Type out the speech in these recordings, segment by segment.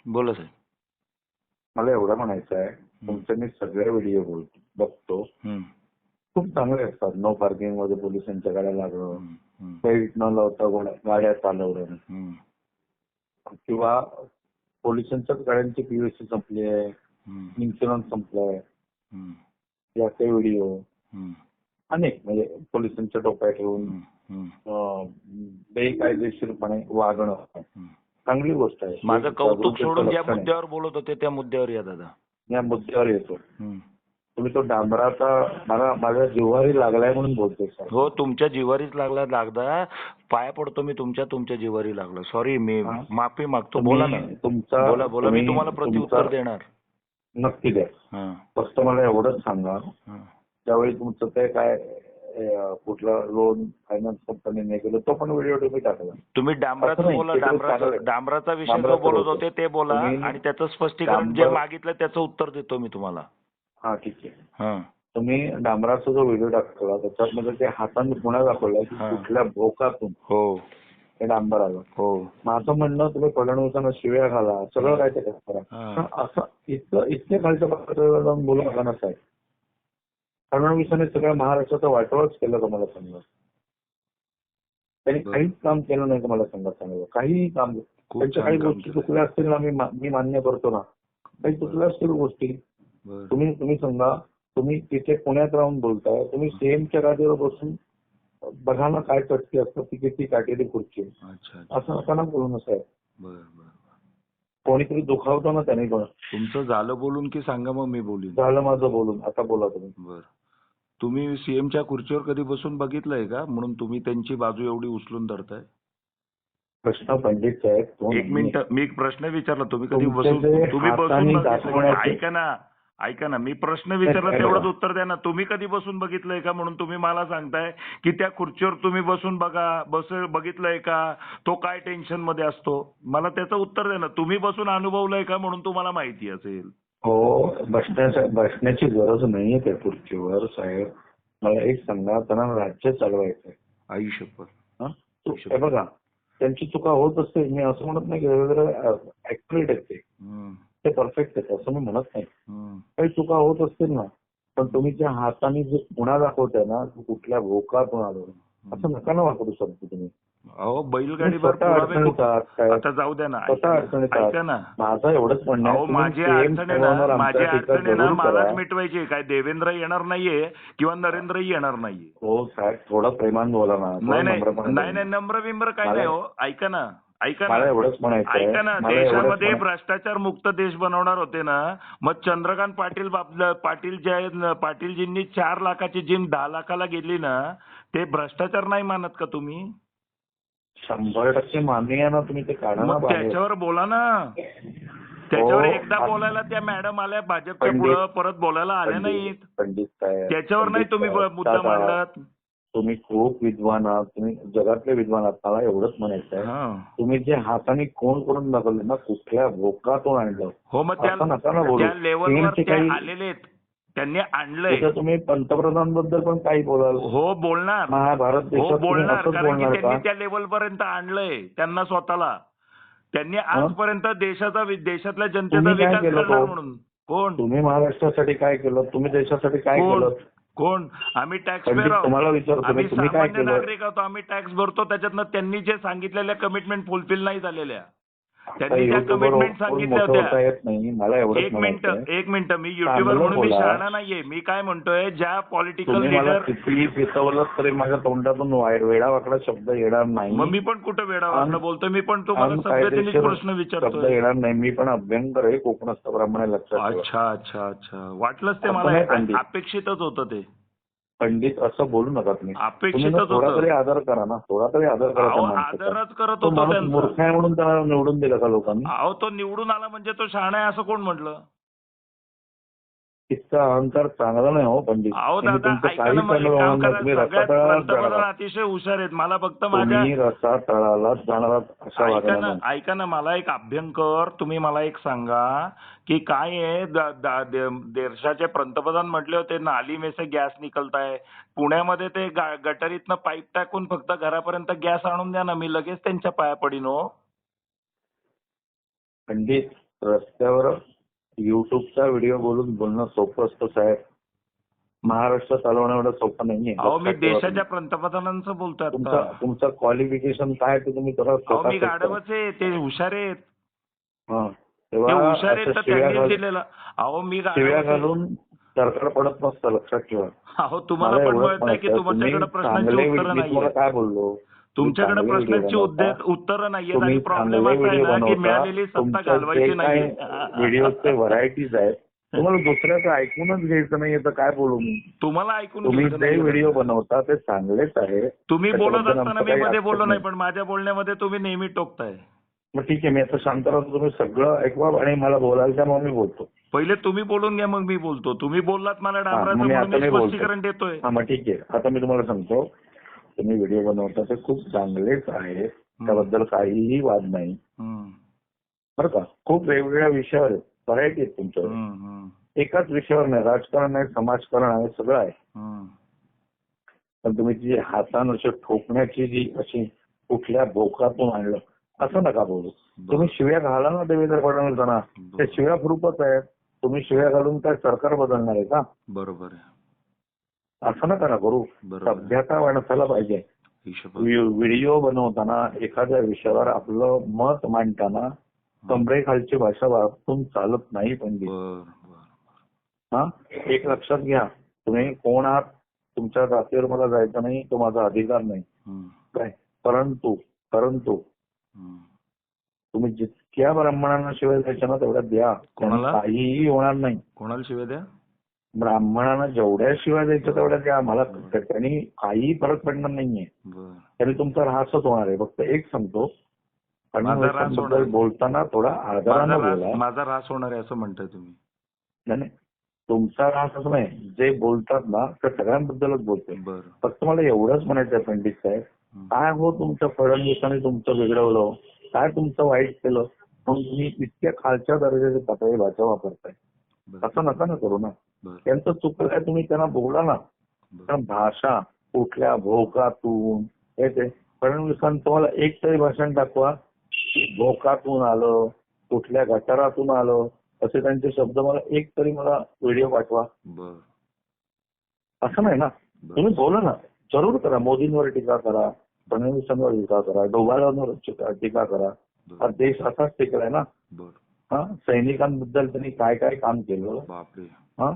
बोला साहेब. मला एवढं म्हणायचं आहे, तुमचे मी सगळे व्हिडिओ बघतो, हम्म, खूप चांगले असतात. नो पार्किंग मध्ये पोलिसांच्या गाड्या लागणं, हम्म, हम्म, बेल्ट न लावता गाड्या चालवणं, हम्म, किंवा पोलिसांच्याच गाड्यांची पीयूसी संपली आहे, हम्म, इन्शुरन्स संपलाय, हम्म, याचे व्हिडिओ हम्म, अनेक, म्हणजे पोलिसांच्या डोक्यात ठेवून हम्म, हम्म, बेकायदेशीरपणे वागणं हम्म. चांगली गोष्ट आहे. माझं एक कौतुक जागरूकतेचं सोडून ज्या लक्षण आहे. मुद्द्यावर बोलत होते त्या मुद्द्यावर या दादा. या मुद्द्यावर येतो. हम्म. तुम्ही तो डांबराचा मला माझ्या जिव्हारी लागलाय म्हणून बोलतोय सर. हो, तुमच्या जिवारीच लागदा. पाया पडतो मी तुमच्या जिवारी लागला. सॉरी, मी हा? माफी मागतो. बोला ना. बोला मी तुम्हाला प्रत्युत्तर देणार. नक्की द्या. हा, फक्त मला एवढंच सांगा, हा. त्यावेळी तुमचं ते काय कुठलं लोन फायनान्स कंपनीने केलं तो पण व्हिडिओ तुम्ही टाकला. तुम्ही असं डांबराचं नाही, बोला. तिकडे चांगलं आहे. डांबराचा विषय जो डांबराचं बोलत बोलतो. होते ते बोला तुम्ही आणि त्याचं स्पष्टीकरण जे मागितलं त्याचं उत्तर देतो मी तुम्हाला. हा, ठीक आहे. हा, तुम्ही डांबराचा जो व्हिडिओ टाकला त्याच्यामध्ये ते हाताने पुन्हा दाखवला की हा. कुठल्या भोकातून हो, ते डांबर आलं. हो. माझं म्हणणं, तुम्ही फडणवीसांना शिव्या घाला, सगळं काय ते करा, हा. पण असं इतके खालच्या पातळीवर जाऊन बोलू नका ना साहेब. फडणवीसांनी सगळ्या महाराष्ट्राचं वाटोळच केलं का मला सांगा. त्यांनी काहीच काम केलं नाही का मला सांगा. चांगलं काहीही काम, त्यांच्या काही गोष्टी चुकल्या असतील ना, मी मान्य करतो ना, काही चुकल्या असतील गोष्टी. तुम्ही सांगा, तुम्ही तिथे पुण्यात राहून बोलताय, तुम्ही सीएमच्या गादीवर बसून बघा ना काय चटकी असतं, ती किती काटेरी खुर्ची. असं नका ना बोलू ना साहेब. कोणीतरी दुखावतो ना त्याने पण. तुमचं झालं बोलून की सांगा मग मी बोलीन. झालं माझं बोलून, आता बोला तुम्ही. बरं. तुम्ही सीएमच्या खुर्चीवर कधी बसून बघितलंय का, म्हणून तुम्ही त्यांची बाजू एवढी उचलून धरताय? प्रश्न पंडित साहेब, एक मिनिट, मी एक प्रश्न विचारला. तुम्ही कधी तुमचे बसून जे तुम्ही हाताने बसून दाखवण्याचे- ऐका ना, मी प्रश्न विचारला तेवढंच उत्तर द्या ना. तुम्ही कधी बसून बघितलंय का, म्हणून तुम्ही मला सांगताय की त्या खुर्चीवर तुम्ही बसून बघितलंय का, तो काय टेन्शन मध्ये असतो. मला त्याचं उत्तर द्या ना. तुम्ही बसून अनुभवलंय का, म्हणून तुम्हाला माहिती असेल. हो, बसण्याची गरज नाहीये त्या खुर्चीवर साहेब. मला एक सांगा, त्यांना राज्य चालवायचंय. आई शपथ. हे बघा, त्यांची चुका होत असते, मी असं म्हणत नाही की वेगवेगळं ऍक्युरेट आहेत ते परफेक्ट आहेत असं मी म्हणत नाही. काही चुका होत असतील ना, पण तुम्ही त्या हाताने जो पुन्हा दाखवताय ना, कुठल्या भोकातून आलो, असं नका ना वापरू शकतो तुम्ही. अहो, बैलगाडीवर आता जाऊ द्या ना. ऐका ना, माझं एवढंच म्हणणं आहे, माझी अडचण आहे ना मलाच मिटवायची. काय देवेंद्र येणार नाहीये किंवा नरेंद्रही येणार नाहीये. हो साहेब, थोडं प्रेमान बोला ना. नाही, नम्र बिम्र काय नाही हो. ऐका ना, एवढंच म्हणायचं, ऐका ना. देशामध्ये भ्रष्टाचार मुक्त देश बनवणार होते ना, मग चंद्रकांत पाटीलजींनी 4 लाखाची जिम 10 लाखाला गेली ना, ते भ्रष्टाचार नाही मानत का तुम्ही? 100% मान्य आहे ना. तुम्ही ते काढा ना, त्याच्यावर बोला ना. त्याच्यावर एकदा बोलायला त्या मॅडम आल्या भाजपच्या पुढे, परत बोलायला आल्या नाहीत. पंडित साहेब, त्याच्यावर नाही तुम्ही मुद्दा मांडलात. तुम्ही खूप विद्वान आहात, तुम्ही जगातले विद्वान आहात. मला एवढंच म्हणायचं आहे, तुम्ही जे हाताने कोण करून दाखवले ना, कुठल्या भोकातून आणलं. हो, मग त्या लेवलवर ते आलेले आहेत, त्यांनी आणलंय. तुम्ही पंतप्रधानांबद्दल पण काही बोलाल? हो, बोलणार. भारत देशात बोलणार, कारण की त्यांनी त्या लेवल पर्यंत आणलंय त्यांना स्वतःला. त्यांनी आजपर्यंत देशातल्या जनतेचा विकास करणार म्हणून. कोण? तुम्ही महाराष्ट्रासाठी काय केलं? तुम्ही देशासाठी काय केलं? कोण? आम्ही टॅक्स पेअर आहोत. तुम्हाला विचारतो, आम्ही तुम्ही काय सामान्य केलं? नागरिक आहोत. आम्ही टॅक्स भरतो. त्याच्यातनं त्यांनी जे सांगितलेल्या कमिटमेंट फुलफिल नाही झालेल्या. त्यांनी ज्या कमिटमेंट सांगितल्या होत्या. एक मिनिट, मी युट्यूबर म्हणून मी शहाणा नाहीये. मी काय म्हणतोय, ज्या पॉलिटिकल लीडर किती पिसवलं तरी माझ्या तोंडातून वेडावाकडा शब्द येणार नाही. मग मी पण कुठं वेडावाकडं बोलतोय? मी पण तुम्हाला सभ्यतेने प्रश्न विचारतोय. शब्द येणार नाही. मी पण अभ्यंकर आहे, कोकणस्थ ब्राह्मण आहे, लक्षात ठेवा. अच्छा. वाटलंच ते मला. अपेक्षितच होतं ते. पंडित, असं बोलू नका तुम्ही. अपेक्षितच थोडा तरी आदर करा ना, थोडा तरी आदर करा. आदरच करत होतो त्यांचा. मूर्ख आहे म्हणून त्याला निवडून दिलं का लोकांनी? अहो, तो निवडून आला म्हणजे तो शहाणा आहे असं कोण म्हटलं? इतका अहंकार चांगला नाही हो पंडित. अहो दादा, ऐका ना, मग एक काम करा. सगळ्यात पंतप्रधान अतिशय हुशार आहेत. मला फक्त माझ्या रसातळाला जाणार. ऐका ना, मला एक अभ्यंकर, तुम्ही मला एक सांगा की काय आहे, देशाचे पंतप्रधान म्हटले होते नाली में से गॅस निकलताय. पुण्यामध्ये ते गटारीतनं पाईप टाकून फक्त घरापर्यंत गॅस आणून द्या ना, मी लगेच त्यांच्या पाया पडीन हो. पंडित, रस्त्यावर युट्यूबचा व्हिडिओ बोलणं सोपं असतं साहेब. महाराष्ट्र चालवणं एवढं सोपं नाहीये. अहो मी लक्षात ठेवा देशाच्या तुम्ही. पंतप्रधानांचं बोलतोय आता. तुमचं क्वालिफिकेशन काय ते तुम्ही अहो स्वतः मी check करा. गाढवच आहे, ते हुशार आहेत. हा. ते तेव्हा हुशार आहेत असं तर त्यांनीच दिलेलं. अहो मी शिव्या गाढवच आहे. घालून सरकार पडत नसतं, लक्षात ठेवा. अहो तुम्हाला मला पण एवढंच कळतंय की म्हणायचं, तुम्ही तुमच्याकडे प्रश्नांची चांगले उत्तरं मी तुम्हाला नाहीये. काय बोललो, तुम्ही तुमच्याकडे चांगले व्हिडिओ प्रश्नांची बनवता, उत्तरं नाहीयेत आणि तुम्ही प्रॉब्लेम चांगले असा आहे व्हिडिओ ना की बनवता, मिळालेली सत्ता तुमचं जे घालवायची काय नाहीये. व्हिडिओचे व्हरायटीज आहेत, तुम्हाला दुसऱ्याचं ऐकूनच घ्यायचं नाहीये तर काय बोलू मी. तुम्हाला ऐकून तुम्ही घ्यायचं जे नाहीये. व्हिडिओ बनवता ते चांगलेच आहे. तुम्ही बोलत त्याच्याबद्दल असताना आमचं मी काही मध्ये आक्षेप बोललो नाही, नाही. पण माझ्या बोलण्यामध्ये तुम्ही नेहमी टोकताय. मग ठीक आहे, मी आता शांत राहतो, तुम्ही सगळं ऐकवा आणि मला बोलायला द्या, मग मी बोलतो. पहिले तुम्ही बोलून घ्या मग मी बोलतो. तुम्ही बोललात मला मग डांबराचं मी म्हणून आता मी मी बोलतो. स्पष्टीकरण देतोय. हा मग ठीक आहे, आता मी तुम्हाला सांगतो, तुम्ही व्हिडिओ बनवता ते खूप चांगलेच आहे, त्याबद्दल काहीही वाद नाही. हम्म. बरं का. खूप वेगवेगळ्या विषयावर व्हरायटी आहेत तुमच्यावर. हम्म. एकाच विषयावर नाही, राजकारण आहे, समाजकारण आहे, सगळं आहे. हम्म. पण तुम्ही जी हातानं अशी ठोकण्याची जी अशी कुठल्या भोकातून आणलं असं नका बोलू. तुम्ही शिव्या घाला ना देवेंद्र फडणवीसांना, त्या शिव्या प्रूफच आहेत. तुम्ही शिव्या घालून काय सरकार बदलणार आहे का? बरोबर आहे. असं नका ना करू. सभ्यता माणसाला पाहिजे. व्हिडिओ बनवताना एखाद्या विषयावर आपलं मत मांडताना कमरेखालची भाषा वापरून चालत नाही. पंडित हा एक लक्षात घ्या. तुम्ही कोण आहात, तुमच्या जातीवर मला जायचं नाही, तो माझा अधिकार नाही काय. परंतु तुम्ही जितक्या ब्राह्मणांना शिवाय द्यायच्या ना तेवढ्या द्या. काहीही होणार नाही. कोणाला शिवाय द्या? ब्राह्मणांना जेवढ्या शिवाय द्यायच्या तेवढ्या द्या. मला त्यांनी काही फरक पडणार नाहीये. तरी तुमचा ऱ्हासच होणार आहे. फक्त एक सांगतो, फडणवीसांबद्दल बोलताना थोडा आदरानं बोला. माझा ऱ्हास होणार आहे असं म्हणताय तुम्ही? नाही, तुमचा ऱ्हास असं नाही. जे बोलतात ना त्या सगळ्यांबद्दलच बोलतोय. फक्त मला एवढंच म्हणायचं आहे पंडित साहेब, काय हो तुमच्या फडणवीसांनी तुमचं बिघडवलं, काय तुमचं वाईट केलं म्हणून तुम्ही इतक्या खालच्या दर्जाची पातळी भाषा वापरताय. असं नका ना करू ना. त्यांचं चुकलं आहे, तुम्ही त्यांना बोला ना. कारण भाषा कुठल्या भोकातून येते. फडणवीसांनी तुम्हाला एक तरी भाषण दाखवा, भोकातून आलं, कुठल्या गटारातून आलं असे त्यांचे शब्द मला एक तरी मला व्हिडिओ पाठवा. असं नाही ना. तुम्ही बोला ना, जरूर करा. मोदींवर टीका करा, फडणवीसांवर टीका करा, डोभाळांवर टीका करा. हा देश असाच टिकलाय ना. हा सैनिकांबद्दल त्यांनी काय काय काम केलं, हा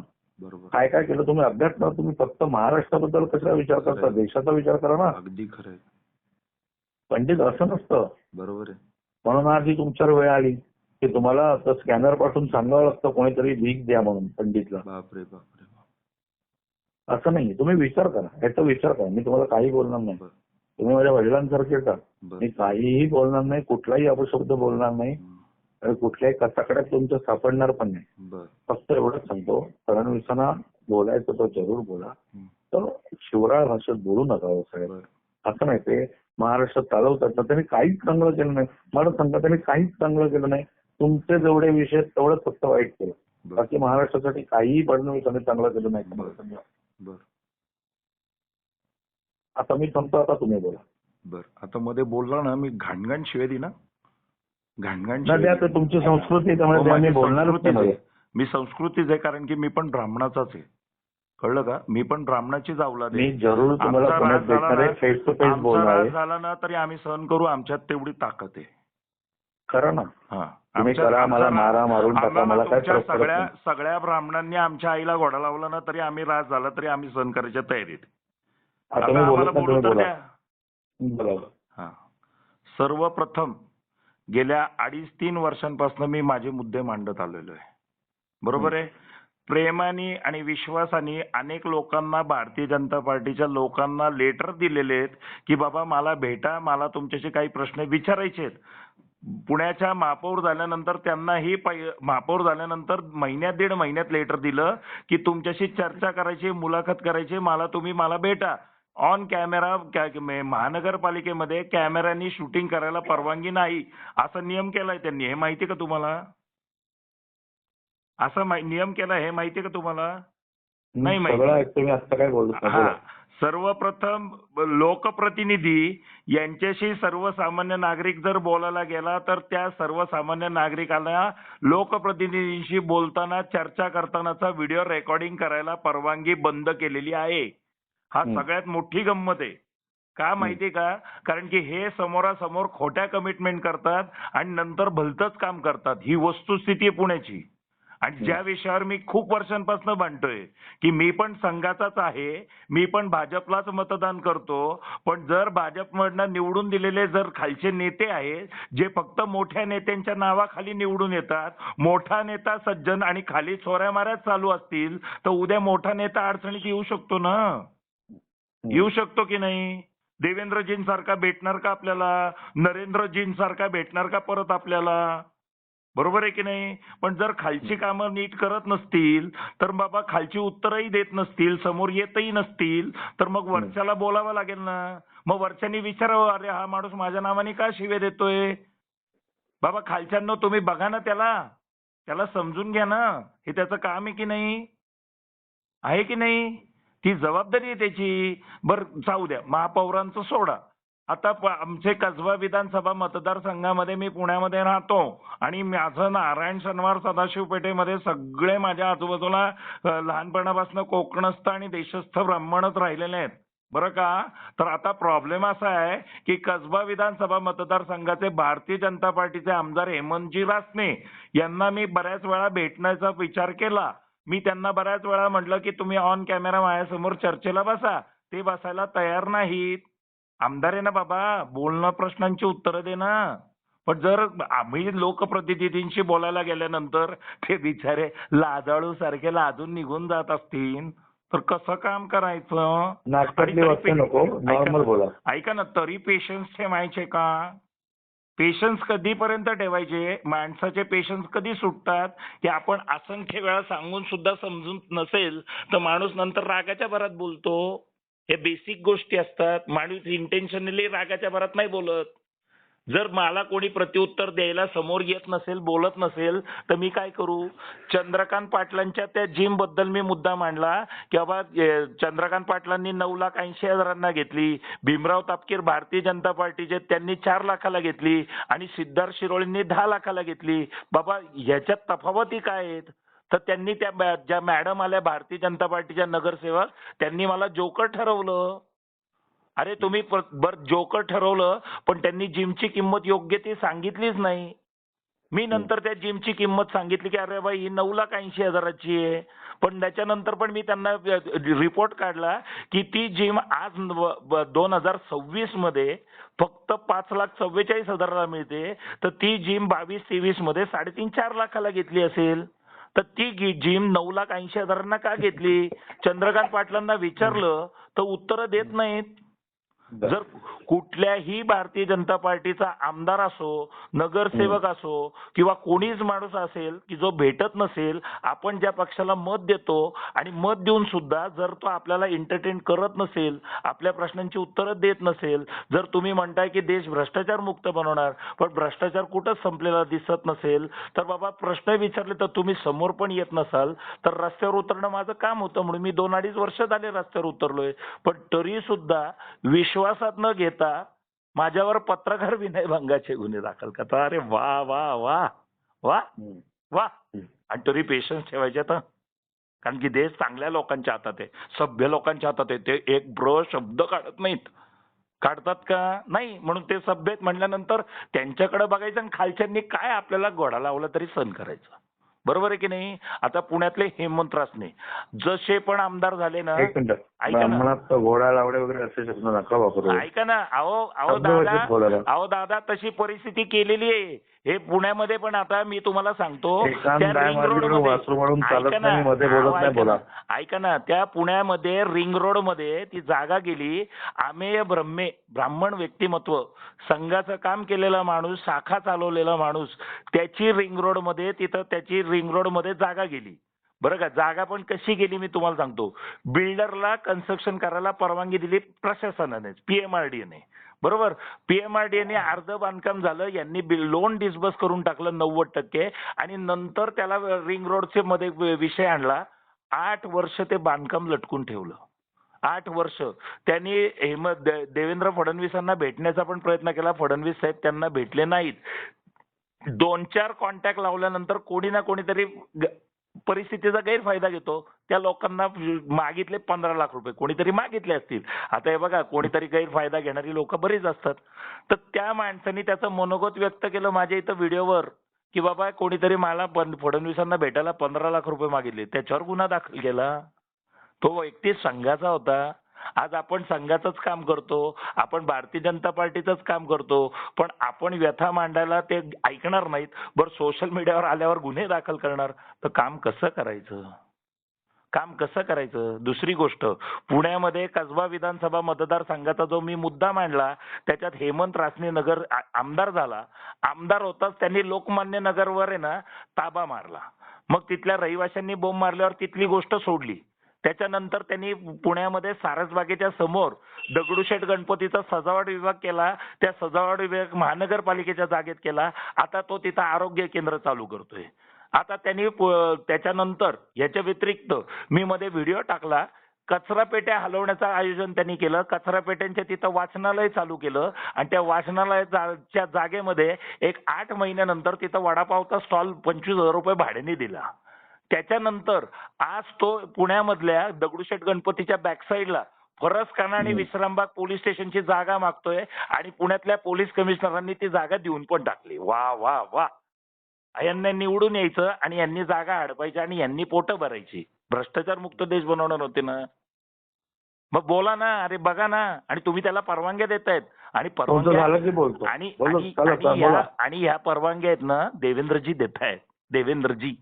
काय काय केलं तुम्ही अभ्यास करा. तुम्ही फक्त महाराष्ट्राबद्दल कसा विचार करता, देशाचा विचार करा ना. अगदी खरंय पंडित. असं नसतं. बरोबर आहे. म्हणून आज ही तुमच्यावर वेळ आली की तुम्हाला स्कॅनर पाठवून सांगावं लागतं कोणीतरी भीक द्या म्हणून पंडितला. बापरे. असं नाही. तुम्ही विचार करा, याचा विचार करा. मी तुम्हाला काही बोलणार नाही. तुम्ही माझ्या वडिलांसारखे का. मी काहीही बोलणार नाही, कुठलाही अपशब्द बोलणार नाही, कुठल्याही कचाकड्यात तुमचं सापडणार पण नाही. फक्त एवढंच सांगतो, फडणवीसांना बोलायचं तर जरूर बोला, तर शिवराळ भाषेत बोलू नका साहेब. असं नाही. ते महाराष्ट्रात चालवतात ना, त्यांनी काहीच चांगलं केलं नाही. मला सांगा, त्यांनी काहीच चांगलं केलं नाही. तुमचे जेवढे विषय तेवढंच फक्त वाईट केलं. बाकी महाराष्ट्रासाठी काहीही फडणवीसांनी चांगलं केलं नाही. आता मी सांगतो, आता तुम्ही बोला. आता मध्ये बोलला ना मी, घाणघाण शिवाय दिना. घाणघाण आता तुमची संस्कृती त्यामुळे बोलणारच नाही. मी संस्कृतीच आहे, कारण की मी पण ब्राह्मणाचाच आहे. कळलं का. मी पण ब्राह्मणाचीच अवलाद आहे. मी जरूर तुम्हाला पुण्यात भेटणार आहे, फेस टू फेस बोलणार आहे. झाला ना तरी आम्ही सहन करू, आमच्यात तेवढी ताकद आहे. खरं ना. तुम्ही करा, मला मारा, मारून टाका, मला काय फरक पडत नाही. सगळ्या ब्राह्मणांनी आमच्या आईला घोडा लावला ना तरी आम्ही त्रास झाला तरी आम्ही सहन करायच्या तयारीत. आता मी बोलत नाही, तुम्ही बोला. सर्वप्रथम गेल्या 2.5-3 वर्षांपासून मी माझे मुद्दे मांडत आलेलो आहे. बरोबर आहे. प्रेमाने आणि विश्वासाने अनेक लोकांना, भारतीय जनता पार्टीच्या लोकांना लेटर दिलेले आहेत की बाबा मला भेटा, मला तुमच्याशी काही प्रश्न विचारायचे आहेत. पुण्याच्या महापौर झाल्यानंतर त्यांनाही महापौर झाल्यानंतर दीड महिन्यात लेटर दिलं की तुमच्याशी चर्चा करायची, मुलाखत करायची, मला भेटा. ऑन कॅमेरा महानगरपालिकेमध्ये कॅमेऱ्यानी शूटिंग करायला परवानगी नाही असा नियम केलाय त्यांनी. हे माहिती का तुम्हाला? असा नियम केला, हे माहिती का तुम्हाला? नाही माहिती. सगळं ऐकतो मी, आता काय बोलतो. सर्वप्रथम लोकप्रतिनिधी यांच्याशी सर्वसामान्य नागरिक जर बोलायला गेला तर त्या सर्वसामान्य नागरिकाला लोकप्रतिनिधींशी बोलताना चर्चा करतानाचा व्हिडिओ रेकॉर्डिंग करायला परवानगी बंद केलेली आहे. हा सगळ्यात मोठी गंमत आहे. का माहितीये का? कारण की हे समोरासमोर खोट्या कमिटमेंट करतात आणि नंतर भलतंच काम करतात. ही वस्तुस्थिती आहे पुण्याची. आणि ज्या विषयावर मी खूप वर्षांपासून भांडतोय की मी पण संघाचाच आहे, मी पण भाजपलाच मतदान करतो, पण जर भाजपमधनं निवडून दिलेले जर खालचे नेते आहेत जे फक्त मोठ्या नेत्यांच्या नावाखाली निवडून येतात, मोठा नेता सज्जन आणि खाली चोऱ्या माऱ्याच चालू असतील तर उद्या मोठा नेता अडचणीत येऊ शकतो ना. येऊ शकतो की नाही? देवेंद्रजींसारखा भेटणार का आपल्याला? नरेंद्रजींसारखा भेटणार का परत आपल्याला? बरोबर आहे की नाही? पण जर खालची कामं नीट करत नसतील तर बाबा खालची उत्तरही देत नसतील, समोर येतही नसतील तर मग वरच्याला बोलावं लागेल ना. मग वरच्यानी विचारावं, अरे हा माणूस माझ्या नावाने का शिव्या देतोय? बाबा खालच्यांनो तुम्ही बघा ना त्याला समजून घ्या ना. हे त्याचं काम आहे की नाही? आहे की नाही? ती जबाबदारी आहे त्याची. बरं जाऊ द्या, महापौरांचं सोडा. आता आमचे कसबा विधानसभा मतदारसंघामध्ये मी पुण्यामध्ये राहतो आणि माझं नारायण शनिवार सदाशिव पेठेमध्ये सगळे माझ्या आजूबाजूला लहानपणापासून कोकणस्थ आणि देशस्थ ब्राह्मणच राहिलेले आहेत. बरं का? तर आता प्रॉब्लेम असा आहे की कसबा विधानसभा मतदारसंघाचे भारतीय जनता पार्टीचे आमदार हेमंतजी रासने यांना मी बऱ्याच वेळा भेटण्याचा विचार केला. मी त्यांना बऱ्याच वेळा म्हटलं की तुम्ही ऑन कॅमेरा माझ्यासमोर चर्चेला बसा. ते बसायला तयार नाहीत. आमदार आहे ना बाबा, बोलणं प्रश्नांची उत्तरं दे ना. पण जर आम्ही लोकप्रतिनिधींशी बोलायला गेल्यानंतर ते बिचारे लाजाळू सारखे लाजून निघून जात असतील तर कसं काम करायचं? नाटकातली वाक्य नको, नॉर्मल बोला. ऐका ना, तरी पेशन्स ठेवायचे का? पेशन्स कधीपर्यंत ठेवायचे? माणसाचे पेशन्स कधी सुटतात की आपण असंख्य वेळा सांगून सुद्धा समजून नसेल तर माणूस नंतर रागाच्या भरात बोलतो. हे बेसिक गोष्टी असतात. माणूस इंटेन्शनली रागाच्या भरात नाही बोलत. जर मला कोणी प्रत्युत्तर द्यायला समोर येत नसेल, बोलत नसेल तर मी काय करू? चंद्रकांत पाटलांच्या त्या जिम बद्दल मी मुद्दा मांडला की बाबा चंद्रकांत पाटलांनी 9,80,000 घेतली, भीमराव तापकीर भारतीय जनता पार्टीचे त्यांनी 4 लाखाला घेतली आणि सिद्धार्थ शिरोळेंनी 10 लाखाला घेतली. बाबा ह्याच्यात तफावती काय आहेत? तर त्यांनी त्या ज्या मॅडम आल्या भारतीय जनता पार्टीच्या नगरसेवक त्यांनी मला जोकर ठरवलं. अरे तुम्ही जोकर ठरवलं पण त्यांनी जिमची किंमत योग्य ती सांगितलीच नाही. मी नंतर त्या जिमची किंमत सांगितली की अरे बाई ही 9,80,000ची आहे. पण त्याच्यानंतर पण मी त्यांना रिपोर्ट काढला की ती जिम आज 2026 मध्ये फक्त 5,44,000ला मिळते. तर ती जिम 22-23 मध्ये 3.5-4 लाखाला घेतली असेल. तर ती जिम 9,80,000 का घेतली? चंद्रकांत पाटलांना विचारलं तर उत्तरं देत नाहीत. जर कुठल्याही भारतीय जनता पार्टीचा आमदार असो, नगरसेवक असो किंवा कोणीच माणूस असेल की जो भेटत नसेल, आपण ज्या पक्षाला मत देतो आणि मत देऊन सुद्धा जर तो आपल्याला एंटरटेन करत नसेल, आपल्या प्रश्नांची उत्तरं देत नसेल, जर तुम्ही म्हणताय की देश भ्रष्टाचार मुक्त बनवणार पण भ्रष्टाचार कुठंच संपलेला दिसत नसेल तर बाबा प्रश्न विचारले तर तुम्ही समोर पण येत नसाल तर रस्त्यावर उतरणं माझं काम होतं. म्हणून मी 2-2.5 वर्ष झाले रस्त्यावर उतरलोय. पण तरी सुद्धा विश्वासात न घेता माझ्यावर पत्रकार विनयभंगाचे गुन्हे दाखल करतात. अरे वा वा वा वा वा. आणि तरी पेशन्स ठेवायचे तर, कारण की देश चांगल्या लोकांच्या हातात आहे, सभ्य लोकांच्या हातात आहे. ते एक शब्द काढत नाहीत. काढतात का? नाही. म्हणून ते सभ्य आहेत म्हणल्यानंतर त्यांच्याकडे बघायचं आणि खालच्यांनी काय आपल्याला घोडा लावला तरी सहन करायचं. बरोबर आहे की नाही? आता पुण्यातले हेमंत रासने जसे पण आमदार झाले ना, ऐका ना, घोडा लावडे वगैरे असे शब्द नका वापरू. ऐका ना, अहो दादा तशी परिस्थिती केलेली आहे. हे पुण्यामध्ये पण आता मी तुम्हाला सांगतो त्या रिंग रोड मध्ये, ऐका ना, त्या पुण्यामध्ये रिंग रोड मध्ये ती जागा गेली. आमेय ब्राह्मण व्यक्तिमत्व, संघाचं काम केलेला माणूस, शाखा चालवलेला माणूस, त्याची रिंग रोड मध्ये तिथं त्याची रिंग रोड मध्ये जागा गेली. बरं का? जागा पण कशी गेली मी तुम्हाला सांगतो. बिल्डरला कन्स्ट्रक्शन करायला परवानगी दिली प्रशासनाने, पीएमआरडीएने. बरोबर? पीएमआरडीएने अर्ध बांधकाम झालं, यांनी लोन डिस्बर्स करून टाकलं 90% आणि नंतर त्याला रिंग रोडचे मध्ये विषय आणला. 8 वर्ष ते बांधकाम लटकून ठेवलं 8 वर्ष त्यांनी देवेंद्र फडणवीसांना भेटण्याचा पण प्रयत्न केला. फडणवीस साहेब त्यांना भेटले नाहीत. 2-4 कॉन्टॅक्ट लावल्यानंतर कोणी ना कोणीतरी परिस्थितीचा गैरफायदा घेतो. त्या लोकांना मागितले 15 लाख रुपये, कोणीतरी मागितले असतील. आता हे बघा, कोणीतरी गैरफायदा घेणारी लोक बरीच असतात. तर त्या माणसाने त्याचं मनोगत व्यक्त केलं माझ्या इथं व्हिडिओवर की बाबा कोणीतरी मला फडणवीसांना भेटायला 15 लाख रुपये मागितले. त्याच्यावर गुन्हा दाखल केला. तो व्यक्ती संघाचा होता. आज आपण संघाचंच काम करतो, आपण भारतीय जनता पार्टीचंच काम करतो, पण आपण व्यथा मांडायला ते ऐकणार नाहीत. बरं, सोशल मीडियावर आल्यावर गुन्हे दाखल करणार. तर काम कसं करायचं? काम कसं करायचं? दुसरी गोष्ट, पुण्यामध्ये कसबा विधानसभा मतदारसंघाचा जो मी मुद्दा मांडला त्याच्यात हेमंत रासने नगर आमदार झाला. आमदार होताच त्यांनी लोकमान्य नगरवर आहे ना ताबा मारला. मग तिथल्या रहिवाशांनी बोंब मारल्यावर तिथली गोष्ट सोडली. त्याच्यानंतर त्यांनी पुण्यामध्ये सारसबागेच्या समोर दगडूशेठ गणपतीचा सजावट विभाग केला. त्या सजावट विभाग महानगरपालिकेच्या जागेत केला. आता तो तिथं आरोग्य केंद्र चालू करतोय. आता त्यांनी त्याच्यानंतर याच्या व्यतिरिक्त मी मध्ये व्हिडिओ टाकला, कचरा पेट्या हलवण्याचं आयोजन त्यांनी केलं. कचरा पेट्यांच्या तिथं वाचनालय चालू केलं आणि त्या वाचनालयाच्या जागेमध्ये एक 8 महिन्यानंतर तिथं वडापावचा स्टॉल 25,000 रुपये भाड्याने दिला. त्याच्यानंतर आज तो पुण्यामधल्या दगडूशेठ गणपतीच्या बॅकसाईडला फरसखाना आणि विश्रामबाग पोलीस स्टेशनची जागा मागतोय आणि पुण्यातल्या पोलीस कमिशनरांनी ती जागा देऊन पण टाकली. वा वा वा. यांना निवडून यायचं आणि यांनी जागा अडवायच्या आणि यांनी पोटं भरायची. भ्रष्टाचार मुक्त देश बनवणार होते ना. मग बोला ना, अरे बघा ना. आणि तुम्ही त्याला परवानग्या देतायत आणि बोलतो आणि ह्या परवानग्या आहेत ना देवेंद्रजी देत आहेत. देवेंद्रजी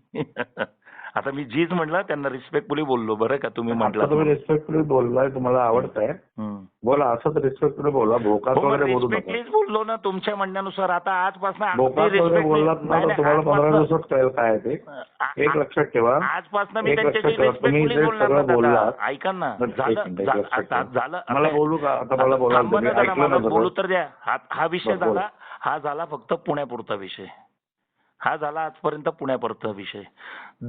आता मी जीच म्हटलं, त्यांना रिस्पेक्टफुली बोललो. बरं का, तुम्ही म्हटलं तुम्ही रिस्पेक्टफुली बोललाय, तुम्हाला आवडतंय, बोला. असंच रिस्पेक्टफुली बोला. भोकात वगैरे बोलू नका. रिस्पेक्टलीच बोललो ना तुमच्या म्हणण्यानुसार. आता आजपासून बोललात ना तर तुम्हाला 15 दिवसात कळेल काय ते. एक लक्षात ठेवा, आजपासून मी त्यांच्याशी रिस्पेक्टफुली बोलणार. ऐका ना, झालं. मला बोलू का आता? मला बोला, बोलू तर द्या. हा विषय झाला. हा झाला फक्त पुण्यापुरता विषय. हा झाला आजपर्यंत पुण्यापुरता विषय.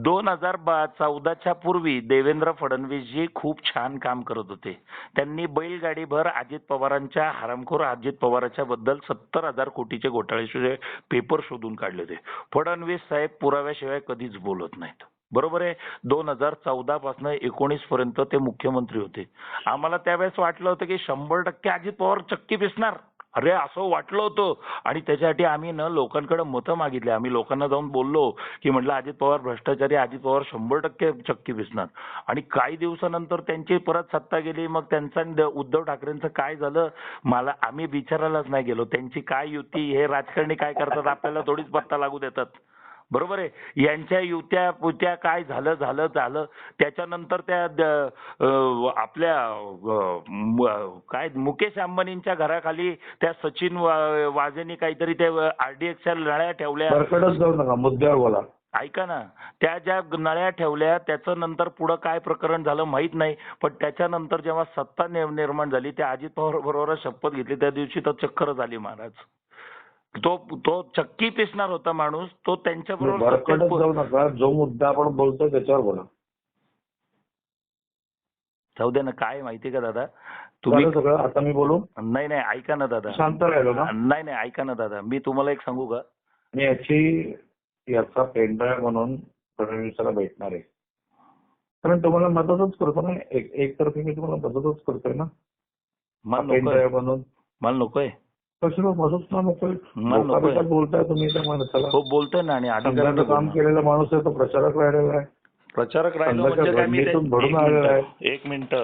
2014च्या पूर्वी देवेंद्र फडणवीसजी खूप छान काम करत होते. त्यांनी अजित पवारांच्या हरामखोर अजित पवारांच्या बद्दल 70,000 कोटीचे घोटाळेशिवाय पेपर शोधून काढले होते. फडणवीस साहेब पुराव्याशिवाय कधीच बोलत नाहीत. बरोबर आहे. 2014 पासून 19 पर्यंत ते मुख्यमंत्री होते. आम्हाला त्यावेळेस वाटलं होतं की 100% अजित पवार चक्की पिसणार. अरे असं वाटलं होतं. आणि त्याच्यासाठी आम्ही ना लोकांकडे मतं मागितली. आम्ही लोकांना जाऊन बोललो की म्हटलं अजित पवार भ्रष्टाचारी, अजित पवार 100% चक्की पिसणार. आणि काही दिवसानंतर त्यांची परत सत्ता गेली. मग त्यांचा उद्धव ठाकरेंचं काय झालं आम्ही विचारायलाच नाही गेलो. त्यांची काय युती, हे राजकारणी काय करतात आपल्याला थोडीच पत्ता लागू देतात. बरोबर आहे. यांच्या युत्या पुत्या काय झालं. त्याच्यानंतर त्या आपल्या काय मुकेश अंबानींच्या घराखाली त्या सचिन वाझेनी काहीतरी ते आरडीएक्सच्या नळ्या ठेवल्या. जाऊ नका, मुद्द्यावर बोला. ऐका ना, त्या ज्या नळ्या ठेवल्या त्याचं नंतर पुढं काय प्रकरण झालं माहित नाही. पण त्याच्यानंतर जेव्हा सत्ता निर्माण झाली, त्या अजित पवार बरोबर शपथ घेतली त्या दिवशी तर चक्कर झाली महाराज. तो चक्की पिसणार होता माणूस. तो त्यांच्या बरोबर जाऊ नका. जो मुद्दा आपण बोलतो त्याच्यावर बोला. जाऊ दे ना. काय माहिती का दादा, तुम्ही सगळं आता मी बोलू? नाही ऐका ना दादा. शांत राहिलो ना. नाही ऐका ना दादा, मी तुम्हाला एक सांगू का. आणि याचा पेनड्राईव्ह म्हणून फडणवीसाला भेटणार आहे. कारण तुम्हाला मदतच करतो ना. एकतर्फी मी तुम्हाला मदतच करतोय ना. पेनड्राईव्ह म्हणून मला नकोय. कशाला मदत ना नकोय? बोलताय तुम्ही त्या माणसाला. हो बोलतोय ना. आणि अधिकाराचं काम केलेला माणूस आहे तो. प्रचारक राहिलेला आहे. प्रचारक राहिलो म्हणजे काय? मी भरून आलेला आहे. एक मिनिट.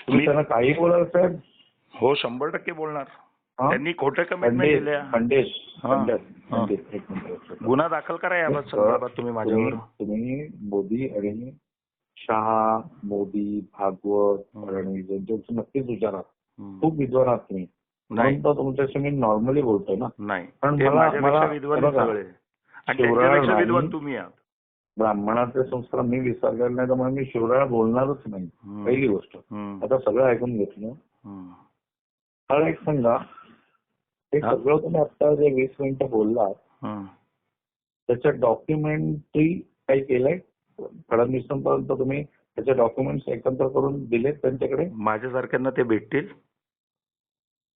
मी त्यांना काही बोलाल साहेब? हो 100% बोलणार. त्यांनी खोटे कमेंटमेंट दिल्या. गुन्हा दाखल करा या संदर्भात तुम्ही माझ्यावर. तुम्ही मोदी आणि शहा, मोदी, भागवत, फडणवीस यांच्यावर नक्कीच विचारात. खूप विद्वान आहात तुम्ही. नाही तर तुमच्याशी मी नॉर्मली बोलतोय ना. नाही, पण विद्वान तुम्ही आहात. ब्राह्मणाचे संस्कार मी विसरलेले नाही, त्यामुळे मी शिवराळ बोलणारच नाही. पहिली गोष्ट. आता सगळं ऐकून घेतलं. मला एक सांगा, हे सगळं तुम्ही आता जे 20 मिनिटं बोललात त्याच्या डॉक्युमेंटरी काही केलंय? फडणवीसांपर्यंत तुम्ही त्याचे डॉक्युमेंट्स एकत्र करून दिलेत त्यांच्याकडे? माझ्यासारख्यांना ते भेटतील.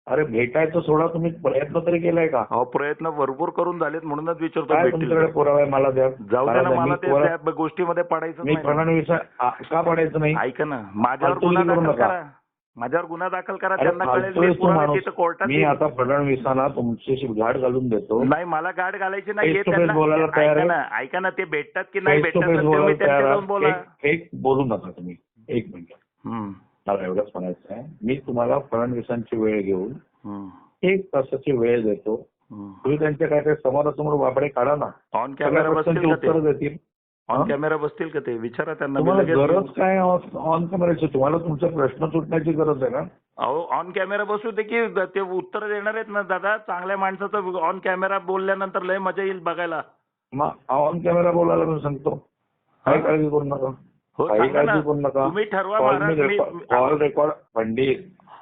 अरे भेटायचं सोडा, तुम्ही प्रयत्न तरी केलाय का? अहो प्रयत्न भरपूर करून झालेत म्हणूनच विचारतो काय भेटतील तुमच्याकडे का? पुरावा आहे मला द्या. जाऊ दे ना, मला मी ते त्या गोष्टीमध्ये पडायचं मी नाही. फडणवीस का पडायचं नाही? ऐका ना, माझ्यावर फालतू गुन्हा करू दाखल नका. करा. माझ्यावर गुन्हा दाखल करा, अरे त्यांना कळेल फालतू मी आहेस तू पुरावे माणूस. तिथं कोर्टात मी देईन. आता फडणवीसांना तुमच्याशी घाट घालून देतो. नाही, मला गाठ घालायची नाही. Face to face बोलायला तयार आहे? ऐका ना, ते भेटतात की नाही फेस टू भेटतात फेस तुम्ही बोलायला त्यांच्या तयार जाऊन बोला. एक बोलू नका तुम्ही. एक मिनिट, हम्म, मला एवढंच म्हणायचं आहे. मी तुम्हाला फडणवीसांची वेळ घेऊन हम्म, 1 तासाची वेळ देतो. हम्म. तुम्ही त्यांच्या काय समोरासमोर वापडे काढा ना. ऑन कॅमेरा सगळ्या बसतील प्रश्नांची का ते? उत्तरं देतील. ऑन हा? कॅमेरा बसतील का ते? विचारा त्यांना. मी तुम्हाला लगेच गरज काय ऑन कॅमेराची? तुम्हाला तुमचा प्रश्न सुटण्याची गरज आहे का? अहो ऑन कॅमेरा बसू दे की ते उत्तर देणार आहेत ना दादा. चांगल्या माणसाचं ऑन कॅमेरा बोलल्यानंतर लय मजा येईल बघायला. मग ऑन कॅमेरा बोलायला मी सांगतो. काही काळजी करू नका. हो काही सांगा ना. काळजी करू नका. तुम्ही ठरवा महाराज. कॉल रेकॉर्ड पंडित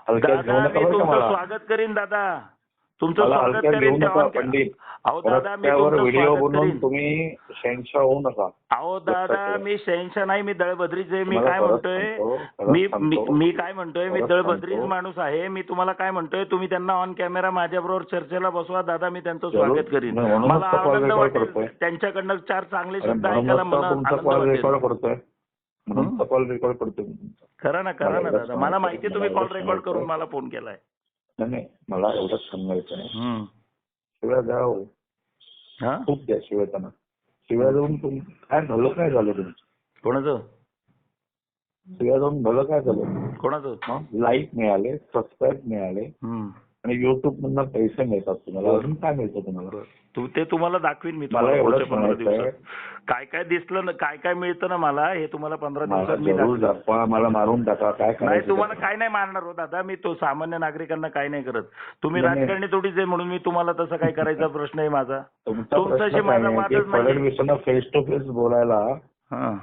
हलक्यात घेऊ दादा नका मी बरं का तुमचं मला. स्वागत करीन दादा. तुमचं मला स्वागत हलक्यात घेऊ करीन ते नका ऑन पंडित. अहो दादा मी रस्त्यावर तुमचं व्हिडिओ स्वागत बनवून करीन. तुम्ही शहनशाह होऊ नका. अहो दादा मी शहनशाह नाही, मी दळभद्रीचे. मी तुम्हाला काय परत म्हणतोय, सांगतो, मी परत मी सांगतो. मी काय म्हणतोय, मी परत दळभद्रीच सांगतो. माणूस आहे. मी तुम्हाला काय म्हणतोय, तुम्ही त्यांना ऑन कॅमेरा माझ्याबरोबर चर्चेला बसवा दादा. मी त्यांचं जरूर. स्वागत करीन. म्हणूनच मला तर call आनंद record वाटेल करतोय. त्यांच्याकडनं 4 चांगले अरे शब्द ऐकायला. म्हणूनच मला तर तुमचा आनंद कॉल रेकॉर्ड वाटेल. करतोय. म्हणून कॉल रेकॉर्ड करतोय. करा ना मला दादा. मला माहिती तुम्ही मला कॉल रेकॉर्ड करून सांगायचं. मला फोन केलाय. नाही, मला एवढंच सांगायचं आहे. हम्म. शिव्या द्या हो. हा? खूप द्या शिव्या त्यांना. शिव्या देऊन काय झालं तुमचं? कोणाचं? शिव्या देऊन भलं काय झालं? कोणाचं? लाईक मिळाले, सबस्क्राईब मिळाले हम्म. आणि युट्यूब मधनं पैसे मिळतात तुम्हाला. अजून काय मिळतं तुम्हाला? ते तुम्हाला दाखवीन मी. मला तुम्हाला एवढंच पुढच्या 15 म्हणायचं आहे. दिवसात काय काय दिसलं ना, काय काय मिळतं ना मला, हे तुम्हाला 15 मला दिवसात मी जरूर दाखवीन. दाखवा. मला मारून टाका. काय नाही करायचं तुम्हाला ते काय नाही मारणार हो दादा. मी तो सामान्य नागरिकांना काय नाही करत. तुम्ही नाही, नाही. राजकारणी थोडीच आहे म्हणून मी तुम्हाला तसं काय करायचा प्रश्न आहे माझा. तुमचा तुमच्याशी प्रश्न काय माझा नाही की वादच नाही. फडणवीसांना फेस टू फेस बोलायला हा.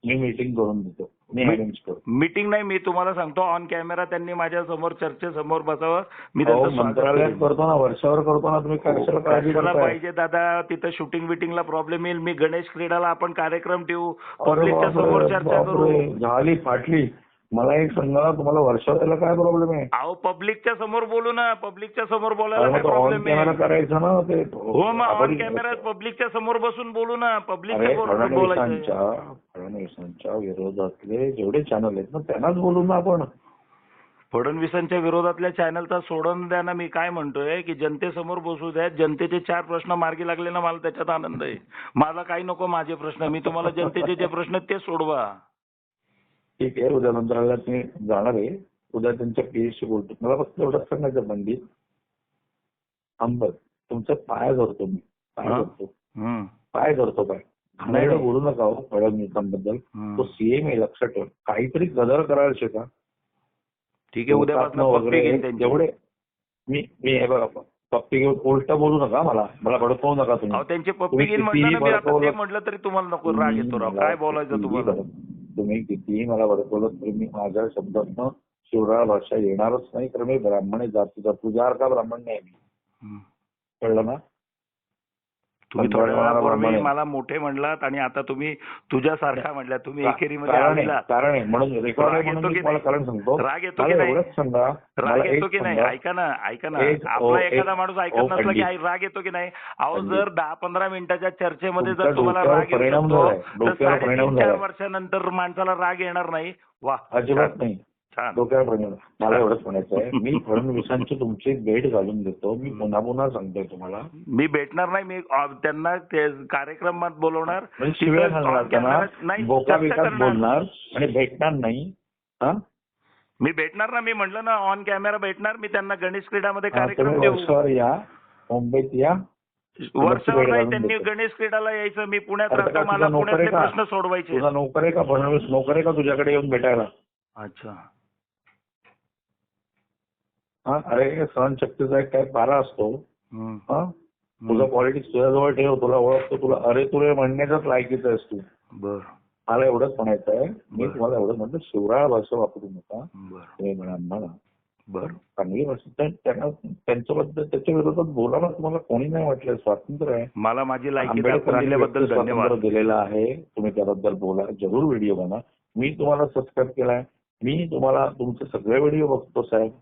मी मीटिंग करून देतो. मी अरेंज करतो. मीटिंग नाही, मी तुम्हाला सांगतो ऑन कॅमेरा त्यांनी माझ्या समोर चर्चेसमोर बसावं. मी त्यांचं स्वागत मंत्रालयात करेन. करतो ना, वर्षावर करतो ना. तुम्ही कशाला काळजी कशाला करताय? पाहिजे दादा, तिथं शूटिंग बिटिंगला प्रॉब्लेम येईल. मी गणेश क्रीडाला आपण कार्यक्रम ठेवू, अरे पब्लिकच्या समोर बापरे, चर्चा करू. बापरे. झाली फाटली. मला एक सांगा, तुम्हाला वर्षाला काय प्रॉब्लेम आहे? अहो पब्लिकच्या समोर बोलू ना. पब्लिकच्या समोर बोलायला काय ऑन प्रॉब्लेम कॅमेरा आहे? करायचं ना ते. हो मग ऑन कॅमेरा पब्लिकच्या समोर बसून बोलू ना. पब्लिकच्या समोर बोलायचं. फडणवीसांच्या विरोधातले जेवढे चॅनल आहेत ना, त्यांनाच बोलू ना आपण. फडणवीसांच्या विरोधातल्या चॅनलचा सोडून द्या ना. मी काय म्हणतोय की जनतेसमोर बसू द्या. जनतेचे 4 प्रश्न मार्गी लागले ना, मला त्याच्यात आनंद आहे. मला काही नको माझे प्रश्न. मी तुम्हाला जनतेचे जे प्रश्न आहेत ते सोडवा. ठीक आहे, उद्या मंत्रालयात मी जाणार आहे. उद्या त्यांच्या पीएसशी बोलतो. मला फक्त एवढंच सांगायचं पंडित अंबर, तुमचा पाय धरतो मी. पाय धरतो. हम्म. पाय धरतो पाय. घाणेरडं बोलू नका हो फडणवीसांबद्दल. तो सीएम आहे, लक्षात ठेव. काहीतरी गदर करायला शिका. ठीक आहे, उद्यापासून पप्पी घेईन त्यांची. जेवढे मी हे बघा, पप्पी घेऊन उलट बोलू नका. मला भडकवू नका तुम्ही. अहो त्यांची पप्पी घेईन म्हटलं ना मी. आता ते म्हटलं तरी तुम्हाला नको राग येतो राव. काय बोलायचं तुम्हाला? तुम्ही कितीही मला भडकवलं तरी मी माझ्या शब्दातनं शिवराळ भाषा येणारच नाही. तर मी ब्राह्मण जातीचा तुझ्यासारखा ब्राह्मण नाही मी. कळलं ना? तुम्ही थोड्या वेळापूर्वी मला मोठे म्हणलात आणि आता तुम्ही तुझ्यासारखा म्हटलात. तुम्ही एकेरीमध्ये आलेला. कारण आहे म्हणून रेकॉर्ड आहे म्हणून मी तुम्हाला कारण सांगतो. राग येतो की नाही? एवढंच सांगा. राग येतो की नाही? ऐका ना. आपला एखादा माणूस ऐकत नसला की राग येतो की नाही? अहो जर 10-15 मिनिटाच्या चर्चेमध्ये जर तुम्हाला राग येतो तर 3.5-4 वर्षानंतर माणसाला राग येणार नाही. वा, अजिबात नाही. डोक्यावर परिणाम. मला एवढंच म्हणायचं आहे, मी फडणवीसांची तुमची भेट घालून देतो. मी पुन्हा सांगतोय तुम्हाला. मी भेटणार नाही. मी त्यांना कार्यक्रमात बोलवणार. शिवाय घालणार त्यांना, बोका विकास बोलणार आणि भेटणार नाही. मी भेटणार ना. मी म्हटलं ना ऑन कॅमेरा भेटणार. मी त्यांना गणेश क्रीडामध्ये कार्यक्रम देऊ. वर्षावर या, मुंबईत या. वर्षावर नाही, त्यांनी गणेश क्रीडाला यायचं. मी पुण्यात राहतो. मला पुण्यातले प्रश्न सोडवायचे. तुझा नोकर आहे का फडणवीस? नोकर आहे का तुझ्याकडे येऊन भेटायला? अच्छा. अरे सहनशक्तीचा एक काय पारा असतो. तुझं पॉलिटिक्स तुझ्याजवळ ठेव. तुला ओळखतो. तुला अरे तुला म्हणण्याचाच लायकीचं आहेस तू. बर. मला एवढंच म्हणायचं आहे. मी तुम्हाला एवढं म्हणतो, शिवराळ भाषा वापरू नका. तुम्ही म्हणा बरं, चांगली भाषा. त्यांना त्यांच्याबद्दल त्याच्या विरोधात बोलायला तुम्हाला कोणी नाही वाटलं. स्वातंत्र्य आहे. मला माझी लायकी आंबेडकरांनी दिल्याबद्दल धन्यवाद दिलेला आहे. तुम्ही त्याबद्दल बोला. जरूर व्हिडिओ बनवा. मी तुम्हाला सबस्क्राईब केलाय, मी तुम्हाला तुमचे सगळे व्हिडिओ बघतो साहेब.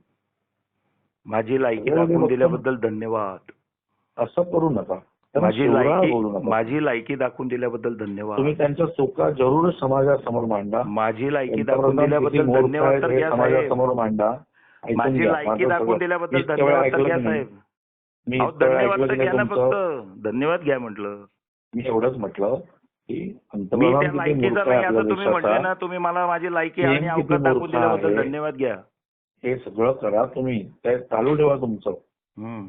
माझी लायकी सगळे व्हिडिओ दाखवून बघतो. दिल्याबद्दल धन्यवाद. असं करू नका. त्यांना माझी शिवराळ बोलू लायकी नका. माझी लायकी दाखवून दिल्याबद्दल धन्यवाद. तुम्ही त्यांच्या चुका जरूर समाजासमोर मांडा. माझी लायकी दाखवून पंतप्रधान किती दिल्याबद्दल मूर्ख धन्यवाद आहेत तर हे घ्या साहेब. समाजासमोर मांडा. ऐकून माझी घ्या. लायकी माझं दाखवून सगळं दिल्याबद्दल इतक्या वेळा धन्यवाद तर ऐकलं घ्या की नाही? साहेब. मी अहो इतक्या वेळा धन्यवाद ऐकलं तर की नाही घ्या ना तुमचं? फक्त. धन्यवाद घ्या म्हटलं. मी एवढंच म्हटलं की मी पंतप्रधान त्या किती लायकीचा मूर्ख नाही आहे आपल्या असं तुम्ही म्हटले देशाचा, ना. तुम्ही मला माझी लायकी PM आणि किती अवकात दाखवून मूर्ख दिल्याबद्दल आहे. धन्यवाद घ्या. हे सगळं करा तुम्ही. ते चालू ठेवा तुमचं. हम्म.